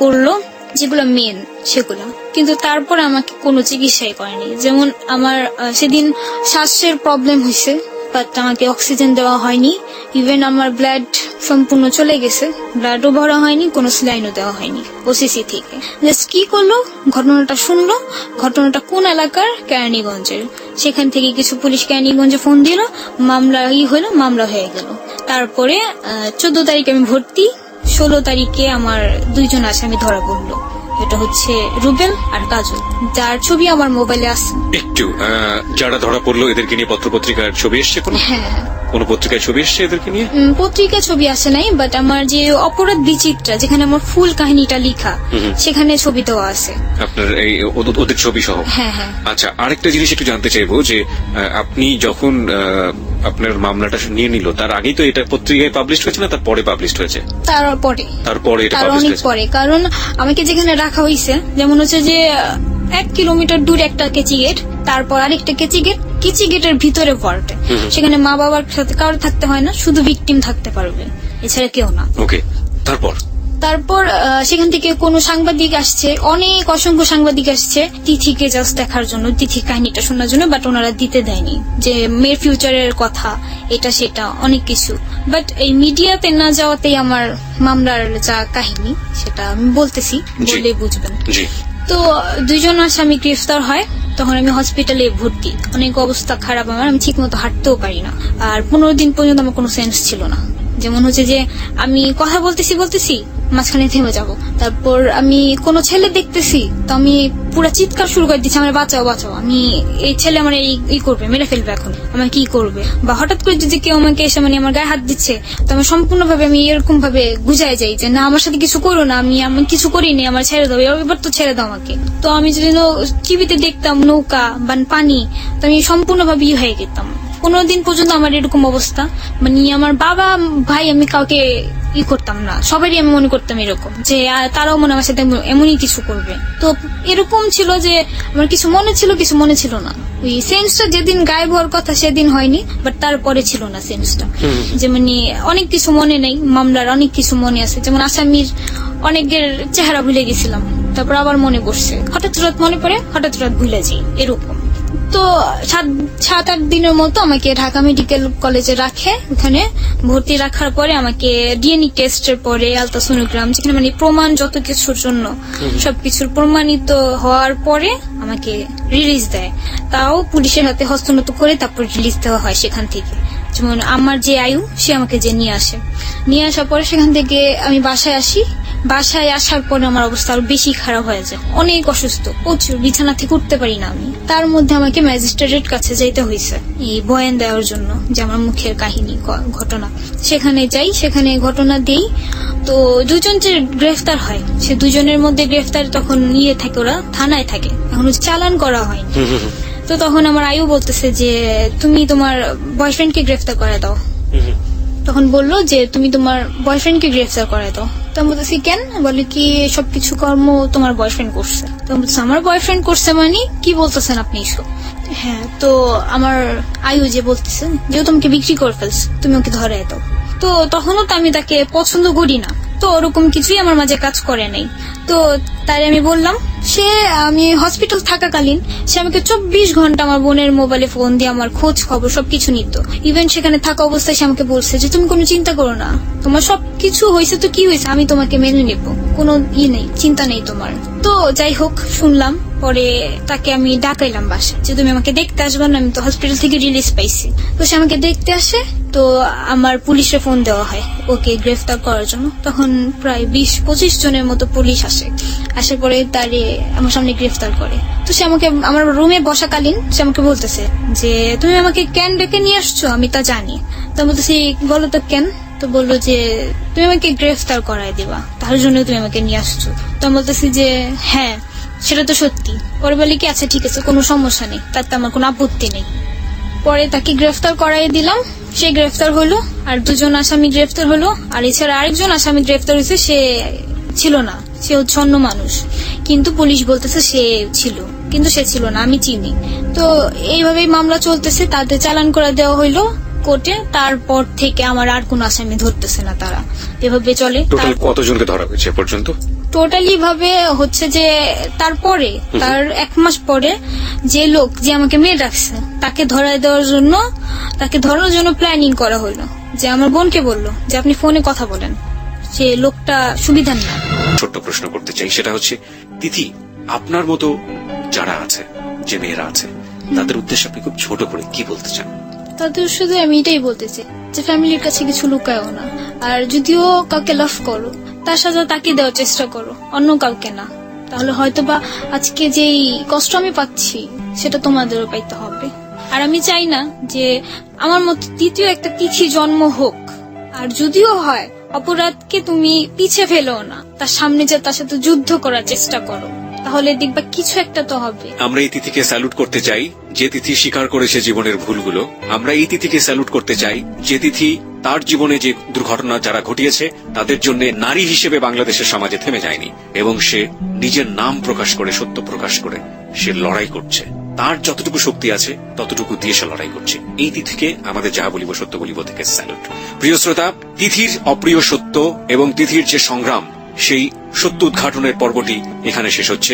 করলো যেগুলো মেন সেগুলো, কিন্তু তারপরে আমাকে কোনো চিকিৎসাই করেনি। যেমন আমার সেদিন শ্বাসের প্রবলেম হয়েছে, বাট আমাকে অক্সিজেন দেওয়া হয়নি, ইভেন আমার ব্লাড সম্পূর্ণ চলে গেছে, ব্লাডও ভরা হয়নি, কোনো স্যালাইনও দেওয়া হয়নি ওসিসি থেকে। জাস্ট কি করলো, ঘটনাটা শুনলো, ঘটনাটা কোন এলাকার, কেরানীগঞ্জের। সেখান থেকে কিছু পুলিশ কেরানীগঞ্জে ফোন দিল, মামলা মামলা হয়ে গেল। তারপরে 14 তারিখে আমি ভর্তি, 16 তারিখে আমার 2 জন আসামি ধরা পড়লো। এটা হচ্ছে রুবেল আর কাজল, যার ছবি আমার মোবাইলে আছে। একটু যারা ধরা পড়লো এদেরকে নিয়ে পত্রপত্রিকার ছবি এসছে কোনো? হ্যাঁ, কোন পত্রিকায় ছবি এসছে এদেরকে নিয়ে? পত্রিকা ছবি আসে নাই, বাট আমার যে অপরাধ বিচিত্রা, যেখানে আমার ফুল কাহিনীটা লেখা, সেখানে ছবি দেওয়া আছে আপনার এই ওদের ছবি সহ। হ্যাঁ হ্যাঁ। আচ্ছা, আরেকটা জিনিস একটু জানতে চাইবো যে আপনি যখন আপনার মামলাটা নিয়ে নিল, তার আগেই তো এটা পত্রিকায় পাবলিশ হয়েছে না তারপরে পাবলিশ হয়েছে? তারপরে এটা তার অনেক পরে, কারণ আমাকে যেখানে রাখা হয়েছে, যেমন হচ্ছে যে 1 কিলোমিটার দূরে একটা কেচি গেট, তারপর আরেকটা কেচি গেটের ভিতরে পড়ে, সেখানে মা বাবার সাথে কারো থাকতে হয় না, শুধু ভিকটিম থাকতে পারবে, এছাড়া কেউ না। ওকে, তারপর সেখান থেকে কোনো সাংবাদিক আসছে, অসংখ্য সাংবাদিক আসছে তিথিকে জাস্ট দেখার জন্য, তিথি কাহিনীটা শোনার জন্য, বাট ওনারা দিতে দেয়নি যে মেয়ের ফিউচারের কথা, এটা সেটা অনেক কিছু। বাট এই মিডিয়াতে না যাওয়াতেই আমার মামলার যা কাহিনী সেটা আমি বলতেছি, বললেই বুঝবেন। তো 2 জন আসামি গ্রেফতার হয়, তখন আমি হসপিটালে ভর্তি, অনেক অবস্থা খারাপ আমার, আমি ঠিক মতো হাঁটতেও পারি না, আর 15 দিন পর্যন্ত আমার কোনো সেন্স ছিল না। যেমন হচ্ছে যে আমি কথা বলতেছি মাঝখানে থেমে যাব, তারপর আমি কোনো ছেলে দেখতেছি তো আমি পুরো চিৎকার শুরু করে দিচ্ছি, আমার বাঁচাও, আমি এই ছেলে আমার এই করবে, মেরে ফেলবে, এখন আমার কি করবে। বা হঠাৎ করে যদি কেউ আমাকে এসে আমার গায়ে হাত দিচ্ছে, তো আমি সম্পূর্ণভাবে আমি এরকম ভাবে গুজায় যাই যে না, আমার সাথে কিছু করো না, আমি কিছু করিনি, আমার ছেড়ে দাও, এবার তো ছেড়ে দাও আমাকে। তো আমি যদি টিভিতে দেখতাম নৌকা বা পানি, তো আমি সম্পূর্ণভাবে হয়ে যেতাম। 15 দিন পর্যন্ত আমার এরকম অবস্থা, মানে আমার বাবা ভাই আমি কাউকে করতাম না, সবারই আমি মনে করতাম এরকম যে তারাও মনে আমার সাথে এমনই কিছু করবে। তো এরকম ছিল যে আমার কিছু মনে ছিল, কিছু মনে ছিল না। ওই সেন্সটা যেদিন গায়েব হওয়ার কথা সেদিন হয়নি, বাট তারপরে ছিল না সেন্সটা, যে মানে অনেক কিছু মনে নেই, মামলার অনেক কিছু মনে আছে, যেমন আসামির অনেকের চেহারা ভুলে গেছিলাম, তারপর আবার মনে পড়ছে, হঠাৎ রাত মনে পড়ে, হঠাৎ রাত ভুলে যাই, এরকম। তো 7-8 দিনের মতো আমাকে ঢাকা মেডিকেল কলেজে রাখে। ওখানে ভর্তি রাখার পরে আমাকে ডিএনএ টেস্টের পরে আলট্রাসোনোগ্রাম, যেখানে মানে প্রমাণ যত কিছুর জন্য সবকিছুর প্রমাণিত হওয়ার পরে আমাকে রিলিজ দেয়। তাও পুলিশের হাতে হস্তনত করে তারপর রিলিজ দেওয়া হয় সেখান থেকে। যেমন আমার যে আয়ু, সে আমাকে যে নিয়ে আসার পরে সেখান থেকে আমি বাসায় আসি। বাসায় আসার পরে আমার অবস্থা আরো বেশি খারাপ হয়ে যায়, অনেক অসুস্থ, প্রচুর, বিছানা থেকে উঠতে পারি না আমি। তার মধ্যে আমাকে ম্যাজিস্ট্রেটের কাছে যাইতে হয়েছে এই বয়ান দেওয়ার জন্য, যে আমার মুখের কাহিনী, ঘটনা। সেখানে যাই, সেখানে ঘটনা দেই। তো দুজন যে গ্রেফতার হয়, সে দুজনের মধ্যে গ্রেফতার তখন থাকে, ওরা থানায় থাকে, এখনো চালান করা হয়নি। তো তখন আমার আয়ু বলতেছে যে তুমি তোমার বয়ফ্রেন্ডকে গ্রেফতার করে দাও। তখন বললো যে তুমি তোমার বয়ফ্রেন্ডকে গ্রেফতার করে দাও। তো আমি বলতেছি কেন? বলে কি সবকিছু কর্ম তোমার বয়ফ্রেন্ড করছে। তো আমি বলতেছি আমার বয়ফ্রেন্ড করছে মানে কি বলতেছেন আপনি এসব? হ্যাঁ, তো আমার আয়ু যে বলতেছে যে তোমাকে বিক্রি করে ফেলছে, তুমি ওকে ধরে দাও। তো তখনও তো আমি তাকে পছন্দ করি না, তো ওরকম কিছুই আমার মাঝে কাজ করে নাই। তো তাই আমি বললাম, আমি হসপিটাল থাকাকালীন সে আমাকে 24 ঘন্টা আমার বোনের মোবাইলে ফোন দিয়ে আমার খোঁজ খবর সবকিছু নিত। ইভেন সেখানে থাকা অবস্থায় সে আমাকে বলছে যে তুমি কোনো চিন্তা করো না, তোমার সবকিছু হয়েছে তো কি হয়েছে, আমি তোমাকে মেনে নেব, কোনো নেই, চিন্তা নেই তোমার। তো যাই হোক, শুনলাম। পরে তাকে আমি ডাকাইলাম বাসায় যে তুমি আমাকে দেখতে আসবে না, আমি তো হসপিটাল থেকে রিলিজ পাইছি। তো সে আমাকে দেখতে আসে। তো আমার পুলিশে ফোন দেওয়া হয় ওকে গ্রেফতার করার জন্য। তখন প্রায় 20-25 জনের মতো পুলিশ আসে। আসার পরে তারে আমার সামনে গ্রেফতার করে। তো সে আমাকে আমার রুমে বসাকালীন সে আমাকে বলতেছে যে তুমি আমাকে কেন ডেকে নিয়ে আসছো, আমি তা জানি। তো বলতেছি বলো তো কেন? তো বললো যে তুমি আমাকে গ্রেফতার করাই দিবা, তার জন্য তুমি আমাকে নিয়ে আসছো। তো আমি বলতেছি যে হ্যাঁ, সেটা তো সত্যি। পরে বলি কি আচ্ছা ঠিক আছে, কোনো সমস্যা নেই, তাতে আমার কোনো আপত্তি নেই। পরে তাকে গ্রেফতার করাই দিলাম। সে গ্রেফতার হলো, আর 2জন আসামি গ্রেফতার হলো, আর এছাড়া আরেকজন আসামি গ্রেফতার হয়েছে, সে ছিল না, সে হচ্ছে অন্য মানুষ। কিন্তু পুলিশ বলতেছে সে ছিল, কিন্তু সে ছিল না, আমি চিনি। তো এইভাবেই মামলা চলতেছে, তাদের চালান করে দেওয়া হইলো কোর্টে। তারপর থেকে আমার আর কোন আসামি ধরতেছে না, তারা এভাবে চলে। টোটাল কতজনকে ধরা হয়েছে পর্যন্ত? টোটালি ভাবে হচ্ছে যে তারপরে তার 1 মাস পরে যে লোক যে আমাকে মেয়ে রাখছে তাকে ধরায় দেওয়ার জন্য, তাকে ধরানোর জন্য প্ল্যানিং করা হলো। যে আমার বোনকে বললো যে আপনি ফোনে কথা বলেন, সে লোকটা সুবিধার না। ছোট্ট প্রশ্ন করতে চাই, সেটা হচ্ছে তিথি, আপনার মতো যারা আছে, যে মেয়েরা আছে, তাদের উদ্দেশ্যে আপনি খুব ছোট করে কি বলতে চান? তাদের শুধু আমি এটাই বলতে চাই যে ফ্যামিলির কাছে কিছু লুকায়ও না, আর যদিও কাউকে লাভ করো তার সাথে তাকে দেওয়ার চেষ্টা করো, অন্য কাউকে না। তাহলে হয়তোবা আজকে যেই কষ্ট আমি পাচ্ছি সেটা তোমাদেরও পাইতে হবে। আর আমি চাই না যে আমার মতো দ্বিতীয় একটা তিথি জন্ম হোক। আর যদিও হয়, অপরাধকে তুমি পিছে ফেলো না, তার সামনে যে তার সাথে যুদ্ধ করার চেষ্টা করো, তাহলে দেখবা কিছু একটা তো হবে। আমরা এই তিথিকে স্যালুট করতে চাই, যে তিথি স্বীকার করেছে জীবনের ভুলগুলো। আমরা এই তিথিকে স্যালুট করতে চাই, যে তিথি তার জীবনে যে দুর্ঘটনা যারা ঘটিয়েছে তাদের জন্য নারী হিসেবে বাংলাদেশের সমাজে থেমে যায়নি, এবং সে নিজের নাম প্রকাশ করে, সত্য প্রকাশ করে সে লড়াই করছে। তার যতটুকু শক্তি আছে ততটুকু দিয়ে সে লড়াই করছে। এই তিথিকে আমাদের যা বলিব সত্য বলিব থেকে স্যালুট। প্রিয় শ্রোতা, তিথির অপ্রিয় সত্য এবং তিথির যে সংগ্রাম, সেই সত্য উদ্ঘাটনের পর্বটি এখানে শেষ হচ্ছে।